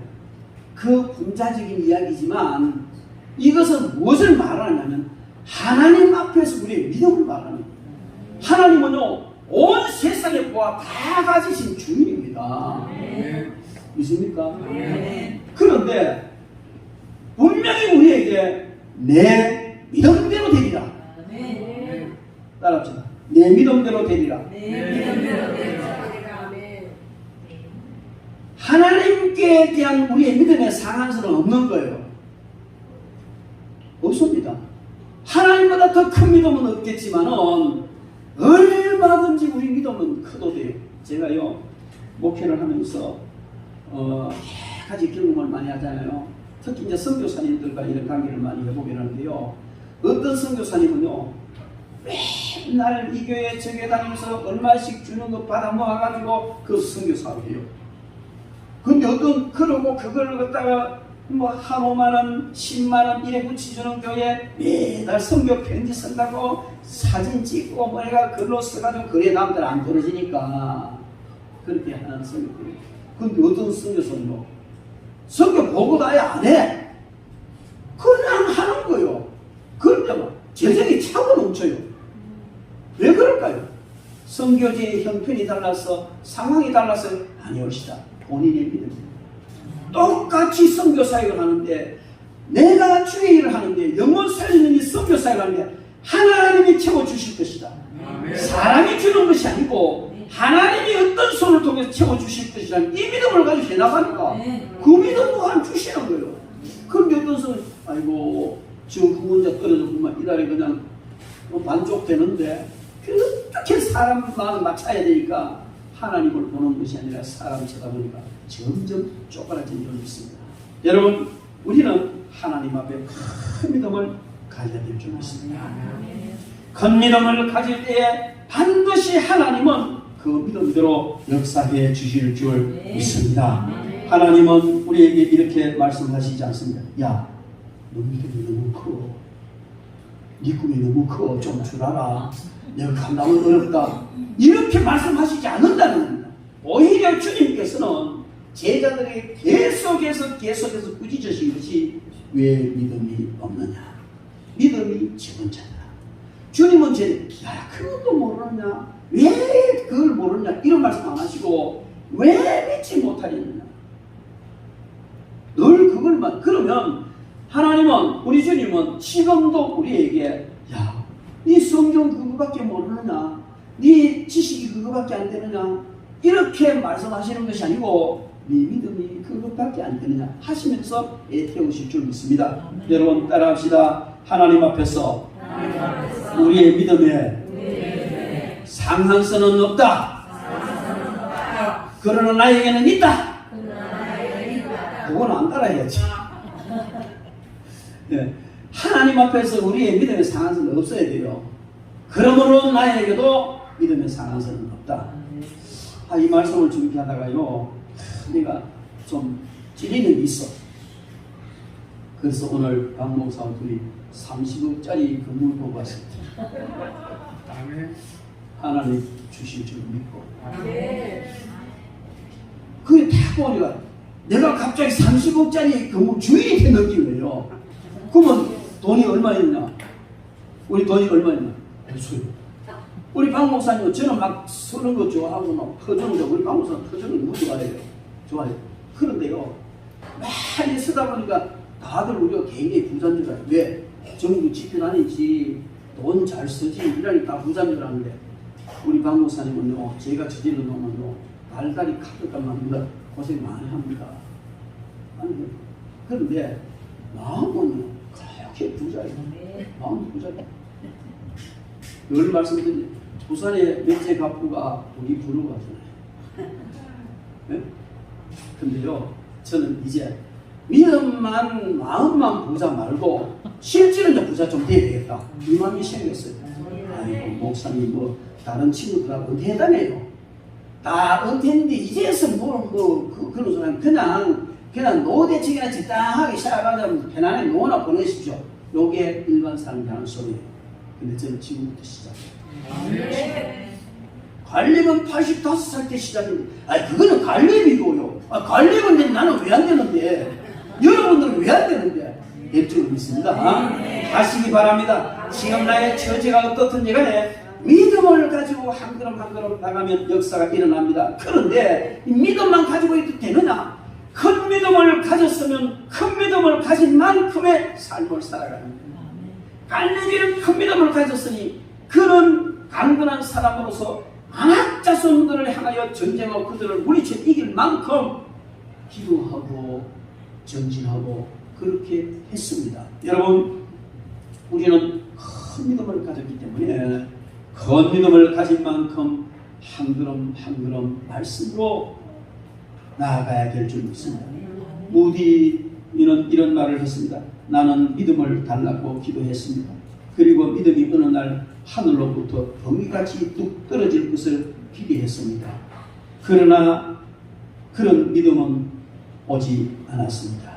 S2: 그 분자적인 이야기지만 이것은 무엇을 말하냐면 하나님 앞에서 우리의 믿음을 말하는 거예요. 하나님은요 온 세상의 보아 다 가지신 주인입니다. 믿습니까? 그런데 분명히 우리에게 내 믿음대로 되리라. 따라합시다. 내 믿음대로 되리라. 하나님께 대한 우리의 믿음의 상한선은 없는 거예요. 없습니다. 하나님보다 더 큰 믿음은 없겠지만은 얼마든지 우리 믿음은 커도 돼요. 제가요 목회를 하면서 여러 가지 경험을 많이 하잖아요. 특히 이제 선교사님들과 이런 관계를 많이 해보게 하는데요. 어떤 선교사님은요 맨날 이 교회 저 교회 다니면서 얼마씩 주는 거 받아 모아가지고 그 선교사업이에요. 근데 어떤 그러고 그걸 갖다가 뭐 한 5만원 10만원 이래 붙여주는 교회 매달 선교 편지 쓴다고 사진 찍고 뭐가 글로 써가지고 그래 남들 안 떨어지니까 그렇게 하는 선교들. 근데 어떤 선교사님은 선교 보고도 아예 안 해. 그냥 하는 거요. 그런데 막 재정이 차고 넘쳐요. 왜 그럴까요? 선교지의 형편이 달라서 상황이 달라서 아니올시다. 본인의 믿음. 똑같이 선교사역을 하는데 내가 주의 일을 하는데 영혼 살리는 이 선교사역을 하는데 하나님이 채워주실 것이다. 사람이 주는 것이 아니고 하나님이 어떤 손을 통해서 채워주실 것이라는 이 믿음을 가지고 해나가니까 그 믿음도 안 주시는 거예요. 그런데 어떤 손은 아이고 지금 그 문제 떨어졌구만 이달에 그냥 만족되는데 어떻게 사람 마음을 맞춰야 되니까 하나님을 보는 것이 아니라 사람 쳐다보니까 점점 쪼그라진 일이 있습니다. 여러분, 우리는 하나님 앞에 큰 믿음을 가져야 될 줄 믿습니다. 큰 믿음을 가질 때에 반드시 하나님은 그 믿음대로 역사해 주실 줄 믿습니다. 하나님은 우리에게 이렇게 말씀하시지 않습니다. 야, 너 믿음이 너무 커. 네 꿈이 너무 커. 좀 줄아라. 내가 감당은 어렵다. 이렇게 말씀하시지 않는다는 겁니다. 오히려 주님께서는 제자들에게 계속해서 꾸짖으신 것이 왜 믿음이 없느냐. 믿음이 적은 자다. 주님은 야, 그것도 모르느냐. 왜 그걸 모르느냐 이런 말씀 안 하시고 왜 믿지 못하겠느냐. 늘 그걸만. 그러면 하나님은, 우리 주님은 지금도 우리에게 야, 네 성경 그거밖에 모르느냐, 네 지식이 그거밖에 안 되느냐 이렇게 말씀하시는 것이 아니고 네 믿음이 그것밖에 안 되느냐 하시면서 애태우실 줄 믿습니다. 여러분 따라합시다. 하나님 앞에서 우리의 믿음에 상한선은 없다. 그러나 나에게는 있다. 그건 안 따라야지. 네. 하나님 앞에서 우리의 믿음의 상한선은 없어야 돼요. 그러므로 나에게도 믿음의 상한선은 없다. 이 말씀을 준비하다가요, 내가 좀 찔리는 게 있어. 그래서 오늘 박 목사와 둘이 30억짜리 건물 보고 왔습니다. 하나님 주실 줄 믿고. 그게 딱 보니까 내가 갑자기 30억짜리 건물 주인이 된 느낌이에요. 그러면 돈이 얼마 있냐? 우리 돈이 얼마 있냐? 없어요. 우리 박 목사님은 저는 막 쓰는 거 좋아하고 막 터주는 거, 우리 박 목사는 터주는 거 너무 좋아해요. 좋아해요. 그런데요, 많이 쓰다 보니까 다들 우리가 굉장히 부자인 줄 알아요. 왜? 정부 지표 다니지, 돈 잘 쓰지, 이러니까 부자인 줄 아는데, 우리 박 목사님은요, 제가 저지른 놈은요, 달달이 카드값 만든다 고생 많이 합니다. 아니, 그런데 마음은 그렇게 부자예요. 마음은 부자예요. 늘 말씀드린 부산의 몇째 갑부가 우리 부르거든요. 네? 근데요, 저는 이제 믿음만, 마음만 부자 말고 실제로는 부자 좀 돼야 되겠다. 이 마음이 생겼어요. 아이고, 목사님 뭐 다른 친구들하고 은퇴했다며요. 다 은퇴했는데 이제서 그런 사람 그냥 노대책이나 적당하게 시작하자면 편안하게 노나 보내십시오. 요게 일반 사람이 하는 소리예요. 근데 저는 지금부터 시작해요. 갈렙은 85살 때 시작인데, 그거는 갈렙이고요. 갈렙은 나는 왜 안 되는데, 여러분들은 왜 안 되는데, 될 줄 믿습니다. 하시기 바랍니다. 지금 나의 처지가 어떻든지 간에 믿음을 가지고 한 걸음 한 걸음 나가면 역사가 일어납니다. 그런데 이 믿음만 가지고 있도 되느냐? 큰 믿음을 가졌으면 큰 믿음을 가진 만큼의 삶을 살아갑니다. 갈렙이는 큰 믿음을 가졌으니 그런 강건한 사람으로서 아낙 자손들을 향하여 전쟁하고 그들을 물리쳐 이길 만큼 기도하고 전진하고 그렇게 했습니다. 여러분, 우리는 큰 믿음을 가졌기 때문에 큰 믿음을 가진 만큼 한 걸음 한 걸음 말씀으로 나아가야 될 줄 믿습니다. 무디는 이런 말을 했습니다. 나는 믿음을 달라고 기도했습니다. 그리고 믿음이 어느 날 하늘로부터 번개같이 뚝 떨어질 것을 기대했습니다. 그러나 그런 믿음은 오지 않았습니다.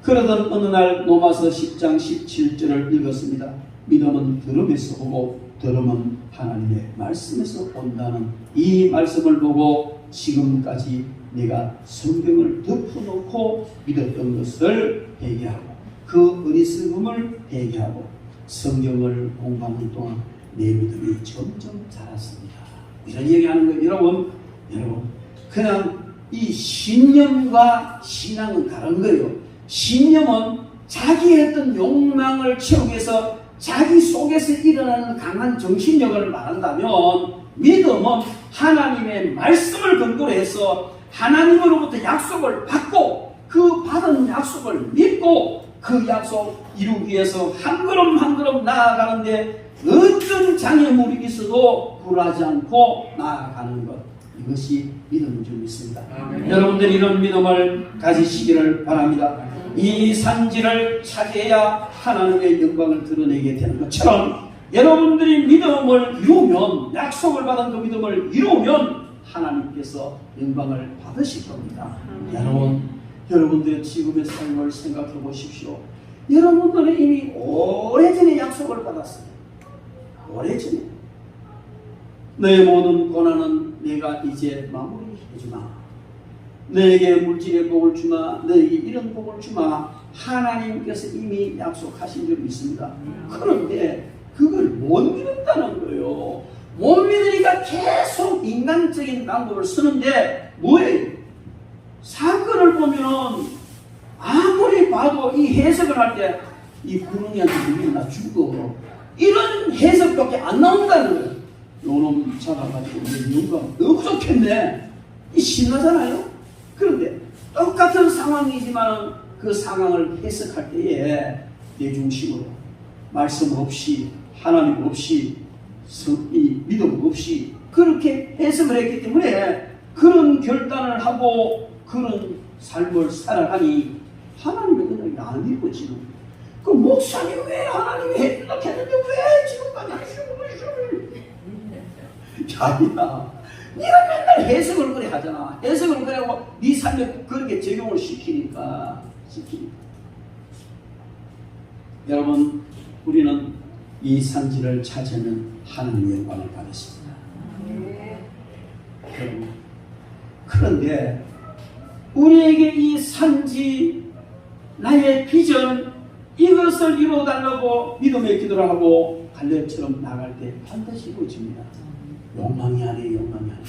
S2: 그러던 어느 날 로마서 10장 17절을 읽었습니다. 믿음은 들음에서 오고 들음은 하나님의 말씀에서 온다는 이 말씀을 보고 지금까지 내가 성경을 덮어놓고 믿었던 것을 회개하고 그 어리석음을 회개하고 성경을 공부하는 동안 내 믿음이 점점 자랐습니다. 이런 얘기하는 거예요. 여러분 그냥 이 신념과 신앙은 다른 거예요. 신념은 자기의 어떤 욕망을 채우기 위해서 자기 속에서 일어나는 강한 정신력을 말한다면, 믿음은 하나님의 말씀을 근거로 해서 하나님으로부터 약속을 받고 그 받은 약속을 믿고 그 약속 이루기 위해서 한 걸음 한 걸음 나아가는데 어떤 장애물이 있어도 굴하지 않고 나아가는 것, 이것이 믿음인 줄 믿습니다. 여러분들이 이런 믿음을 가지시기를 바랍니다. 이 산지를 차지해야 하나님의 영광을 드러내게 되는 것처럼 여러분들이 믿음을 이루면, 약속을 받은 그 믿음을 이루면 하나님께서 영광을 받으실 겁니다. 여러분들의 지금의 삶을 생각해 보십시오. 여러분들은 이미 오래전에 약속을 받았어요. 오래전에. 너의 모든 고난은 내가 이제 마무리해주마. 너에게 물질의 복을 주마. 너에게 이런 복을 주마. 하나님께서 이미 약속하신 줄 믿습니다. 그런데 그걸 못 믿는다는 거예요. 못 믿으니까 계속 인간적인 방법을 쓰는데 뭐예요? 사건을 보면은 아무리 봐도 이 해석을 할 때 이 구렁이한테 누구나 나 죽어. 이런 해석밖에 안 나온다는 거예요. 요놈 잡아가지고 내 영감 너무 좋겠네. 이 신나잖아요. 그런데 똑같은 상황이지만 그 상황을 해석할 때에 내 중심으로 말씀 없이 하나님 없이 이 믿음 없이 그렇게 해석을 했기 때문에 그런 결단을 하고 그런 삶을 살아가니 하나님의 은혜가 안 이루어지는. 그 목사님 왜 하나님이 해준다 했는데 왜 지금까지 안 해주고 야야 네가 맨날 해석을 그래 하잖아. 해석을 그래 하고 네 삶에 그렇게 적용을 시키니까. 여러분 우리는 이 산지를 찾으면 하나님의 영광을 받았습니다. 그런데 우리에게 이 산지 나의 비전 이것을 이루어달라고 믿음의 기도를 하고 갈렙처럼 나갈 때 반드시 이루어집니다. 욕망이 아니에요. 욕망이 아니에요.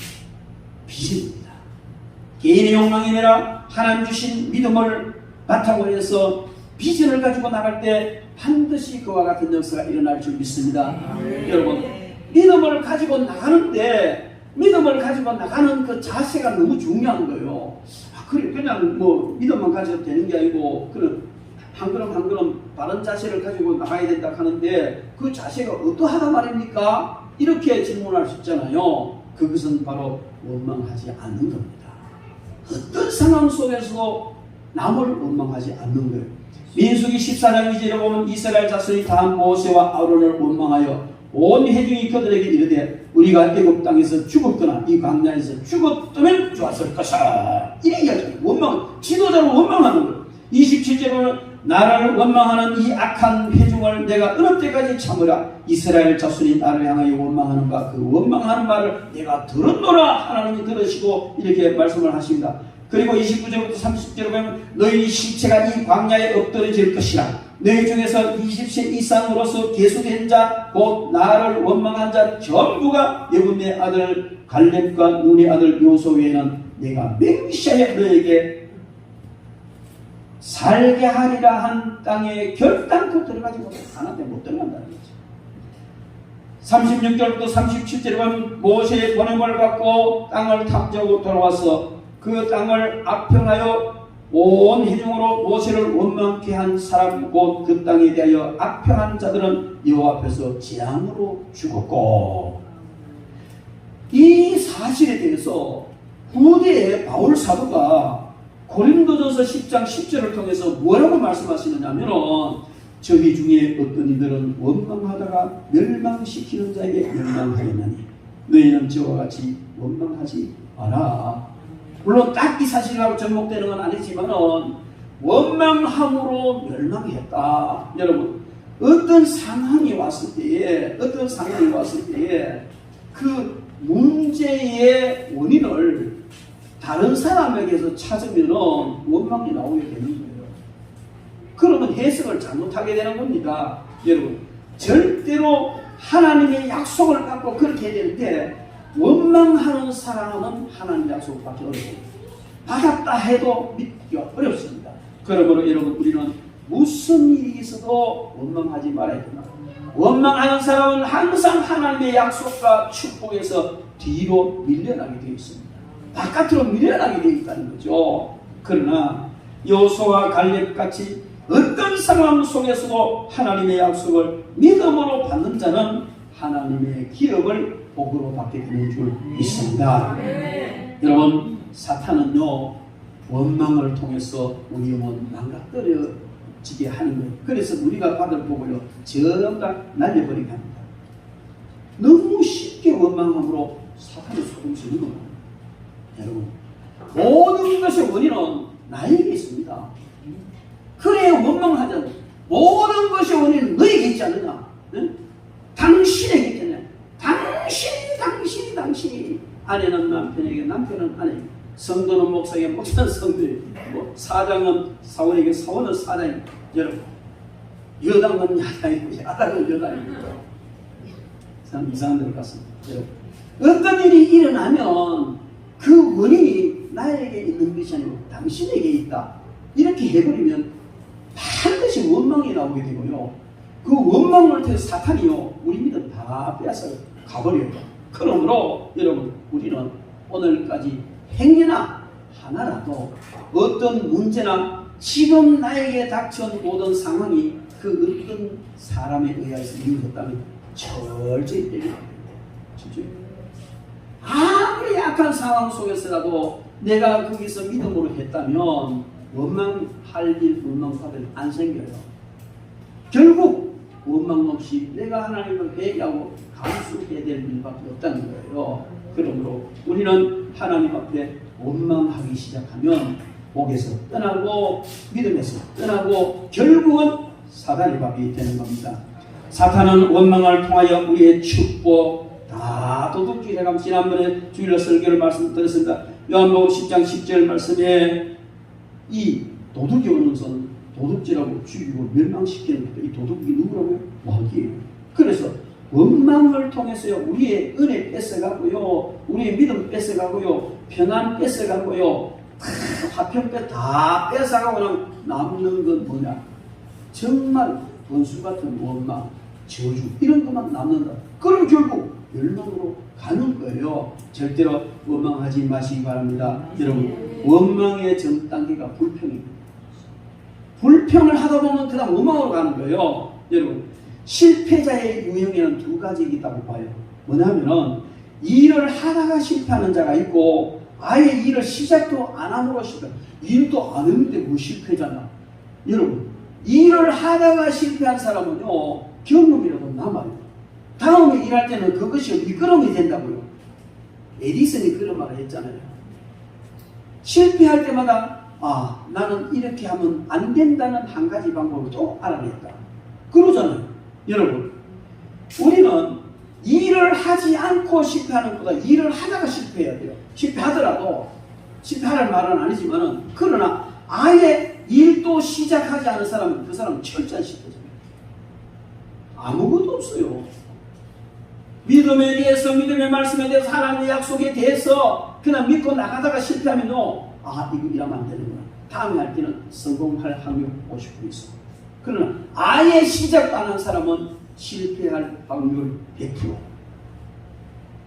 S2: 비전입니다. 개인의 욕망이 아니라 하나님 주신 믿음을 바탕으로 해서 비전을 가지고 나갈 때 반드시 그와 같은 역사가 일어날 줄 믿습니다. 여러분 믿음을 가지고 나가는데 믿음을 가지고 나가는 그 자세가 너무 중요한 거예요. 그래 그냥 뭐 믿음만 가져도 되는 게 아니고 그런 한 걸음 한 걸음 바른 자세를 가지고 나가야 된다 하는데 그 자세가 어떠하다 말입니까? 이렇게 질문할 수 있잖아요. 그것은 바로 원망하지 않는 겁니다. 어떤 상황 속에서도 남을 원망하지 않는 거예요. 민수기 14장 2절에 보면 이스라엘 자손이 다 모세와 아론을 원망하여 온 회중이 그들에게 이르되 우리가 애굽 땅에서 죽었거나 이 광야에서 죽었다면 좋았을 것이라. 이래 이야기해요. 원망, 지도자를 원망하는 거예요. 27절에는 나라를 원망하는 이 악한 회중을 내가 어느 때까지 참으라. 이스라엘 자손이 나를 향하여 원망하는가 그 원망하는 말을 내가 들었노라. 하나님이 들으시고 이렇게 말씀을 하십니다. 그리고 29절부터 30절에 보면 너희 시체가 이 광야에 엎드러질 것이라. 너희 중에서 20세 이상으로서 계수된 자 곧 나를 원망한 자 전부가 예분의 아들 갈렙과 눈의 아들 요소 외에는 내가 맹세하여 너에게 살게 하리라 한 땅에 결단코 들어가지 못해. 하나님께 못 들어간다는 거죠. 36절부터 37절에 보면 모세의 보냄을 받고 땅을 탐지하고 돌아와서 그 땅을 악평하여 온 회중으로 모세를 원망케 한 사람 곧 그 땅에 대하여 악평한 자들은 여호와 앞에서 재앙으로 죽었고. 이 사실에 대해서 후대의 바울 사도가 고린도전서 10장 10절을 통해서 뭐라고 말씀하시느냐면 저희 중에 어떤 이들은 원망하다가 멸망시키는 자에게 멸망하였나니 너희는 저와 같이 원망하지 마라. 물론 딱 이 사실하고 접목되는 건 아니지만 원망함으로 멸망했다. 여러분 어떤 상황이 왔을 때에 그 문제의 원인을 다른 사람에게서 찾으면 원망이 나오게 되는 거예요. 그러면 해석을 잘못하게 되는 겁니다. 여러분 절대로 하나님의 약속을 받고 그렇게 해야 되는데 원망하는 사람은 하나님의 약속을 받기 어려워요. 받았다 해도 믿기가 어렵습니다. 그러므로 여러분 우리는 무슨 일이 있어도 원망하지 말아야 된다. 원망하는 사람은 항상 하나님의 약속과 축복에서 뒤로 밀려나게 되어 있습니다. 바깥으로 밀려나게 되어 있다는 거죠. 그러나 여호수아와 갈렙같이 어떤 상황 속에서도 하나님의 약속을 믿음으로 받는 자는 하나님의 기업을 복으로 받게 되는 줄 믿습니다. 여러분 사탄은요 원망을 통해서 우리 영혼 망가뜨려지게 하는 거예요. 그래서 우리가 받을 복을요 전부 다 날려버리게 합니다. 너무 쉽게 원망함으로 사탄이 소동치는 겁니다. 여러분 모든 것의 원인은 나에게 있습니다. 그래야 원망을 하잖아. 모든 것의 원인은 너에게 있지 않느냐. 응? 당신에게 있잖아요. 당신이 아내는 남편에게, 남편은 아내에게, 성도는 목사에게, 목사는 성도에게, 뭐 사장은 사원에게, 사원은 사장에게. 여러분 여당은 야당이고 야당은 여당이고 참 이상한 데로 갔습니다. 어떤 일이 일어나면 그 원인이 나에게 있는 것이 아니고 당신에게 있다. 이렇게 해버리면 반드시 원망이 나오게 되고요. 그 원망을 통해서 사탄이요, 우리 믿음 다 빼앗아 가버려요. 그러므로 여러분, 우리는 오늘까지 행여나 하나라도 어떤 문제나 지금 나에게 닥쳐온 모든 상황이 그 어떤 사람에 의해서 이루어졌다면 철저히 빼려야 됩니다. 철저히. 아무리 약한 상황 속에서라도 내가 거기서 믿음으로 했다면 원망할 일, 원망받을 일 안 생겨요. 결국 원망 없이 내가 하나님을 회개하고 감수해야 될 일밖에 없다는 거예요. 그러므로 우리는 하나님 앞에 원망하기 시작하면 복에서 떠나고 믿음에서 떠나고 결국은 사단의 밥이 되는 겁니다. 사탄은 원망을 통하여 우리의 축복 다 도둑질해가면 지난번에 주일날 설교를 말씀드렸습니다. 요한복음 10장 10절 말씀에 이 도둑이 오는 손 도둑질하고 죽이고 멸망시키는 이 도둑이 누구라고요? 마귀예요. 그래서 원망을 통해서요 우리의 은혜 뺏어가고요, 우리의 믿음 뺏어가고요, 평안 뺏어가고요, 화평 다 뺏어가고 남는 건 뭐냐? 정말 원수 같은 원망, 저주 이런 것만 남는다. 그럼 결국 멸망으로 가는 거예요. 절대로 원망하지 마시기 바랍니다. 여러분, 원망의 전 단계가 불평입니다. 불평을 하다 보면 그다음 원망으로 가는 거예요. 여러분, 실패자의 유형에는 두 가지가 있다고 봐요. 뭐냐면은 일을 하다가 실패하는 자가 있고 아예 일을 시작도 안 함으로 실패. 일도 안 했는데 뭐 실패잖아. 여러분, 일을 하다가 실패한 사람은요 경험이라도 남아요. 다음에 일할 때는 그것이 미끄럼이 된다고요. 에디슨이 그런 말을 했잖아요. 실패할 때마다 나는 이렇게 하면 안 된다는 한 가지 방법을 또 알아냈다. 그러잖아요. 여러분, 우리는 일을 하지 않고 실패하는 것보다 일을 하다가 실패해야 돼요. 실패하더라도, 실패하라는 말은 아니지만은, 그러나 아예 일도 시작하지 않은 사람은 그 사람은 철저한 실패잖아요. 아무것도 없어요. 믿음에 대해서, 믿음의 말씀에 대해서, 하나님의 약속에 대해서 그냥 믿고 나가다가 실패하면요, 이거 이러면 안 되는구나. 다음에 할 때는 성공할 확률 50% 있어. 그러나 아예 시작도 안 한 사람은 실패할 확률 100%.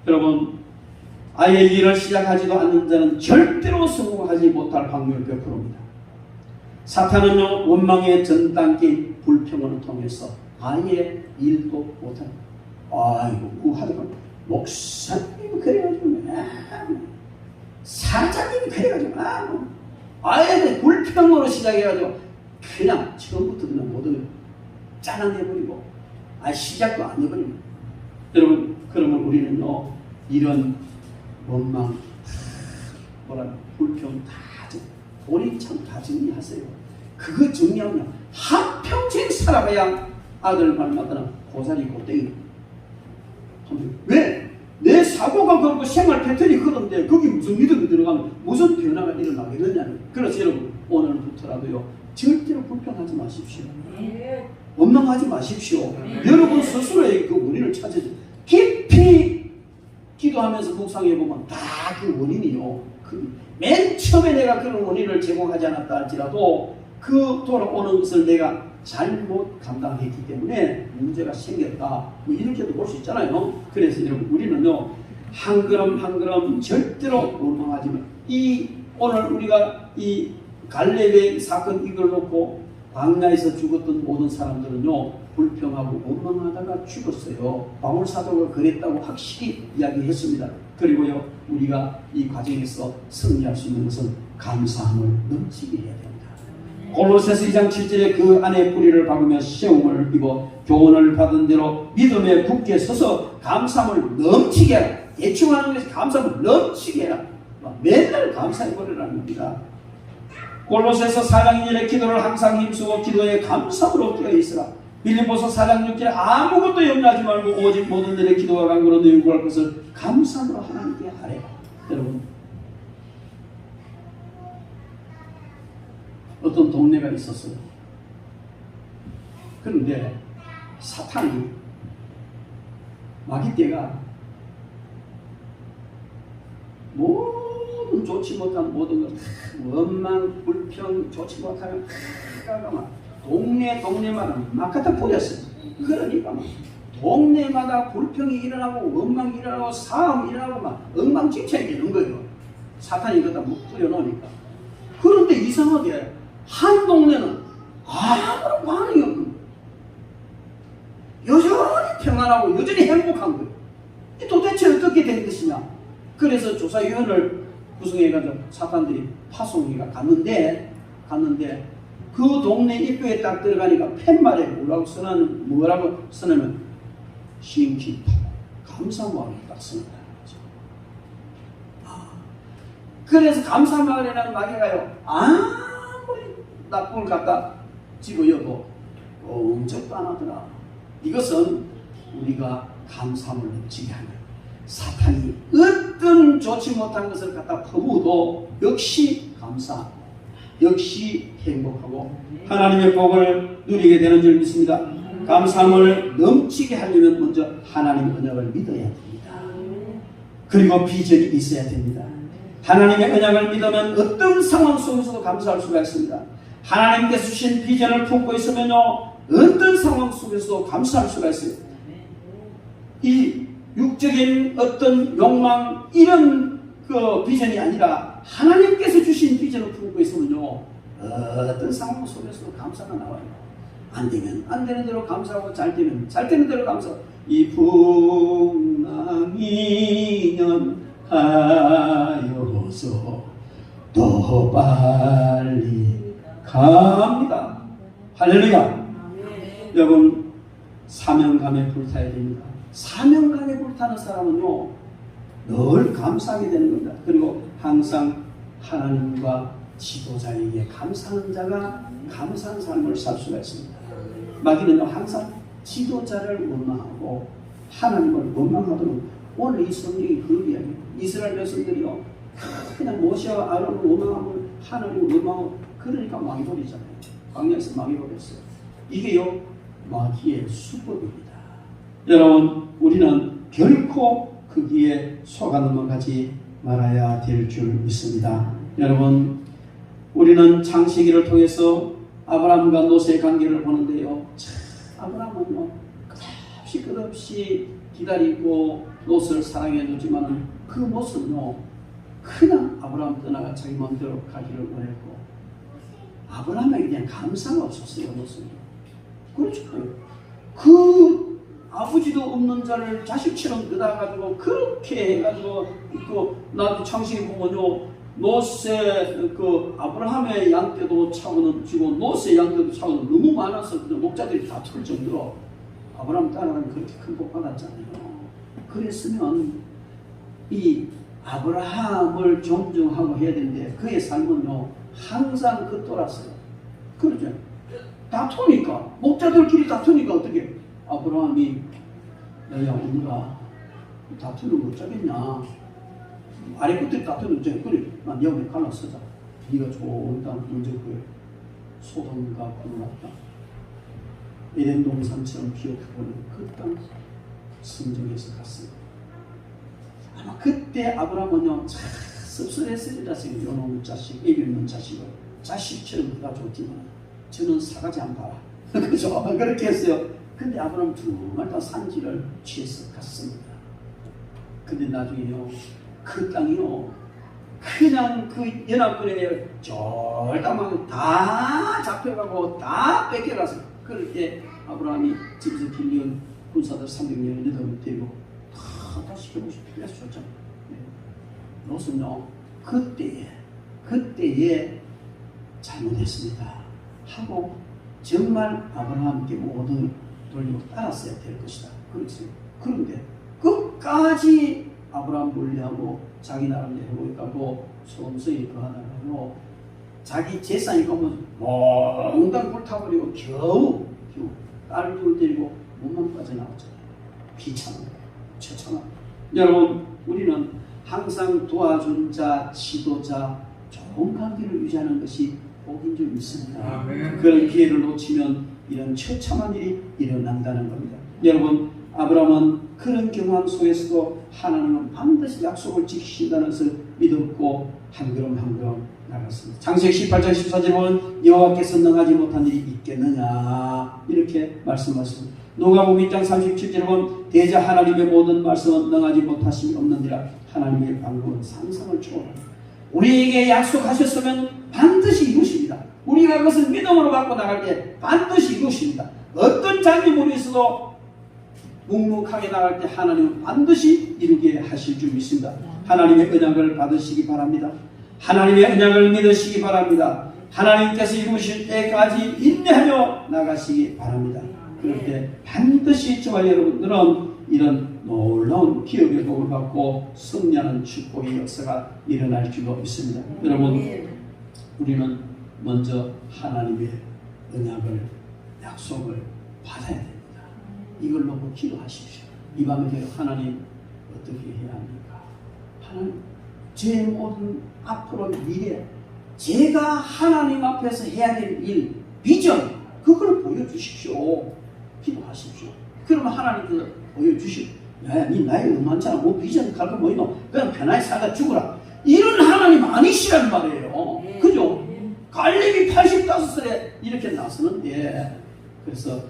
S2: 여러분, 아예 일을 시작하지도 않는 자는 절대로 성공하지 못할 확률 100%입니다. 사탄은요, 원망의 전 단계인 불평을 통해서 아예 일도 못합니다. 그거 하다가 목사님이 그래가지고 사장님이 그래가지고 아예 불평으로 시작해가지고 그냥 처음부터 그냥 모든 짜증내버리고 시작도 안 해버립니다. 여러분, 그러면 우리는요 이런 원망, 불평 다 본인 참 다 정리하세요. 그거 정리하면 한평생 살아가야 아들 말마다는 고사리 고땡이. 왜? 내 사고가 그렇고 생활 패턴이 그런데 거기 무슨 믿음이 들어가면 무슨 변화가 일어나겠느냐는. 그래서 여러분, 오늘부터라도요 절대로 불평하지 마십시오. 원망하지 마십시오. 여러분 스스로의 그 원인을 찾으세요. 깊이 기도하면서 묵상해보면 다 그 원인이요, 맨 처음에 내가 그런 원인을 제공하지 않았다 할지라도 그 돌아오는 것을 내가 잘못 감당했기 때문에 문제가 생겼다, 이렇게도 볼 수 있잖아요. 그래서 여러분, 우리는요 한 걸음 한 걸음 절대로 원망하지 마. 오늘 우리가 이 갈렙의 사건 이걸 놓고 광야에서 죽었던 모든 사람들은요 불평하고 원망하다가 죽었어요. 바울 사도가 그랬다고 확실히 이야기했습니다. 그리고요 우리가 이 과정에서 승리할 수 있는 것은 감사함을 넘치게 해야 됩니다. 골로새서 2장 7절에 그 안에 뿌리를 박으며 시험을 입어 교훈을 받은 대로 믿음에 굳게 서서 감사함을 넘치게 해라. 대충 하는 것이 감사함을 넘치게 해라. 맨날 감사해버리라는 겁니다. 골로새서 4장 2절에 기도를 항상 힘쓰고 기도에 감사함으로 뛰어 있으라. 빌립보서 4장 6절에 아무것도 염려하지 말고 오직 모든 일에 기도와 간구로 요구할 것을 감사함으로 하나님께 하래. 여러분, 어떤 동네가 있었어요. 그런데 사탄이 마귀떼가 모든 좋지 못한 모든 것, 원망, 불평, 좋지 못하면 막 동네마다 막 갖다 뿌렸어요. 그러니까 막 동네마다 불평이 일어나고 원망이 일어나고 싸움이 일어나고 막 엉망진창이 되는 거예요. 사탄이 이거다 뿌려놓으니까. 그런데 이상하게 한 동네는 아무런 반응이 없는 거예요. 여전히 평안하고 여전히 행복한 거예요. 도대체 어떻게 된 것이냐. 그래서 조사위원을 구성해가지고 사탄들이 파송이가 갔는데 그 동네 입구에 딱 들어가니까 팻말에 뭐라고 써냐면 신기파 감사마을을 딱 써놓는 거죠. 그래서 감사마을이라는 마귀가요 아무리 나쁜 걸 갖다 집어여도 엄청도 안 하더라. 이것은 우리가 감사함을 넘치게 하는 사탄이 어떤 좋지 못한 것을 갖다 퍼부어도 역시 감사, 역시 행복하고 하나님의 복을 누리게 되는 줄 믿습니다. 감사함을 넘치게 하려면 먼저 하나님의 언약을 믿어야 됩니다. 그리고 비전이 있어야 됩니다. 하나님의 언약을 믿으면 어떤 상황 속에서도 감사할 수가 있습니다. 하나님께서 주신 비전을 품고 있으면요 어떤 상황 속에서도 감사할 수가 있어요. 이 육적인 어떤 욕망 이런 그 비전이 아니라 하나님께서 주신 비전을 품고 있으면요 어떤 상황 속에서도 감사가 나와요. 안 되면 안 되는 대로 감사하고 잘 되면 잘 되는 대로 감사하고 이 풍랑이년 하여서 더 빨리 갑니다. 할렐루야. 여러분 사명감에 불타야 됩니다. 사명감에 불타는 사람은요 늘 감사하게 되는 겁니다. 그리고 항상 하나님과 지도자에게 감사하는 자가 감사한 삶을 살 수가 있습니다. 마귀는요 항상 지도자를 원망하고 하나님을 원망하도록 오늘 이 성경이 그 이야기예요. 이스라엘 백성들이요 그냥 모세와 아론을 원망하고 하나님을 원망하고 그러니까 망해버리잖아요. 광야에서 망해버렸어요. 이게요 마귀의 수법입니다. 여러분 우리는 결코 거기에 속아 넘어가지 말아야 될 줄 믿습니다. 여러분 우리는 창세기를 통해서 아브라함과 롯의 관계를 보는데요 아브라함은요 끝없이 기다리고 롯을 사랑해 주지만 그 모습은요 그냥 아브라함 떠나가 자기 마음대로 가기를 원했고 아브라함에게 대한 감사가 없었어요. 롯은 그렇죠. 그 아버지도 없는 자를 자식처럼 얻어가지고 그렇게 해가지고 그 나도 창세기 보면요 롯의 그 아브라함의 양떼도 차고 넘치고 롯의 양떼도 차고 너무 많아서 목자들이 다 털 정도로 아브라함 따라가면 그렇게 큰 복 받았잖아요. 그랬으면 이 아브라함을 존중하고 해야 되는데 그의 삶은요 항상 겉돌았어요. 그렇죠. 다투니까 목자들끼리 다투니까 어떻게 아브라함이 야 우리가 다투는 거 어쩌겠냐 아래 끝들이 다투는 거 그래 난 네 옆에 갈라서자 네가 좋은 땅 먼저 그 소돔과 고모라 에덴 동산처럼 기억하고는 그 땅 성정에서 갔습니다. 아마 그때 아브라함은요 씁쓸했으리라 생각해요. 요놈 자식, 애비 없는 자식을 자식처럼 그가 좋지만 저는 사가지 않아라. 그죠? 그렇게 했어요. 근데 아브라함 정말 다 산지를 취해서 갔습니다. 근데 나중에요 그 땅이요 그냥 그 연합군에 쫄딱 다 잡혀가고 다 뺏겨가서 그럴 때 아브라함이 집에서 빌려온 군사들 300명을 내다보고 다시 결혼식 필요해서 줬잖아요. 롯은요 그때에 잘못했습니다 하고 정말 아브라함께 모두 돌리고 따랐어야 될 것이다. 그렇지. 그런데 끝까지 아브라함 분리하고 자기 나름대로 해보니까 소돔성이 그하다가요 자기 재산이 보면 몽땅 불타버리고 겨우 딸을 둘 데리고 몸만 빠져나왔잖아요. 비참한 처참한. 여러분 우리는 항상 도와준 자, 지도자, 좋은 관계를 유지하는 것이 복인 줄 믿습니다. 그런 기회를 놓치면 이런 처참한 일이 일어난다는 겁니다. 여러분 아브라함은 그런 경험 속에서도 하나님은 반드시 약속을 지키신다는 것을 믿었고 한 걸음 한 걸음 나갔습니다. 창세기 18장 14절에 보면 여호와께서 능하지 못한 일이 있겠느냐 이렇게 말씀하십니다. 누가복음 1장 37절에 보면 대저 하나님의 모든 말씀은 능하지 못하심이 없느니라. 하나님의 방법은 상상을 초월합니다. 우리에게 약속하셨으면 반드시 이루십니다. 우리가 그것을 믿음으로 갖고 나갈 때 반드시 이루십니다. 어떤 장애물이 있어도 묵묵하게 나갈 때 하나님은 반드시 이루게 하실 줄 믿습니다. 하나님의 언약을 받으시기 바랍니다. 하나님의 언약을 믿으시기 바랍니다. 하나님께서 이루실 때까지 인내하며 나가시기 바랍니다. 그럴 때 반드시 저와 여러분들은 이런 놀라운 기업의 복을 받고 승리하는 축복의 역사가 일어날 줄로 믿습니다. 여러분, 우리는 먼저 하나님의 언약을 약속을 받아야 됩니다. 이걸 놓고 기도하십시오. 이 밤에 하나님 어떻게 해야 합니까? 하나님, 제 모든 앞으로 미래, 제가 하나님 앞에서 해야 될 일, 비전, 그걸 보여주십시오. 기도하십시오. 그러면 하나님께서 보여주시오. 야, 니 나이 많잖아. 뭐 비전 갈거 뭐 있노? 그냥 편하게 살다 죽어라. 이런 하나님 아니시란 말이에요. 그죠? 갈렙이 85살에 이렇게 나서는데, 그래서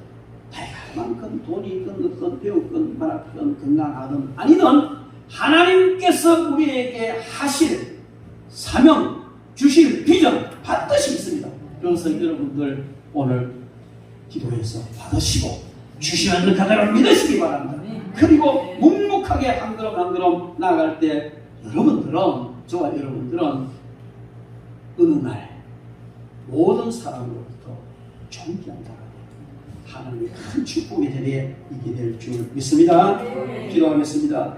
S2: 다양한 돈이 있건 배우건 말하건 건강하든 아니든 하나님께서 우리에게 하실 사명, 주실 비전 반드시 있습니다. 그래서 여러분들 오늘 기도해서 받으시고 주시는 그대로 믿으시기 바랍니다. 그리고 묵묵하게 한 걸음 한 걸음 나아갈 때 여러분들은, 저와 여러분들은 어느 날 모든 사람으로부터 존귀한 자가 하나님의 큰 축복의 자리에 있게 될 줄 믿습니다. 기도하겠습니다.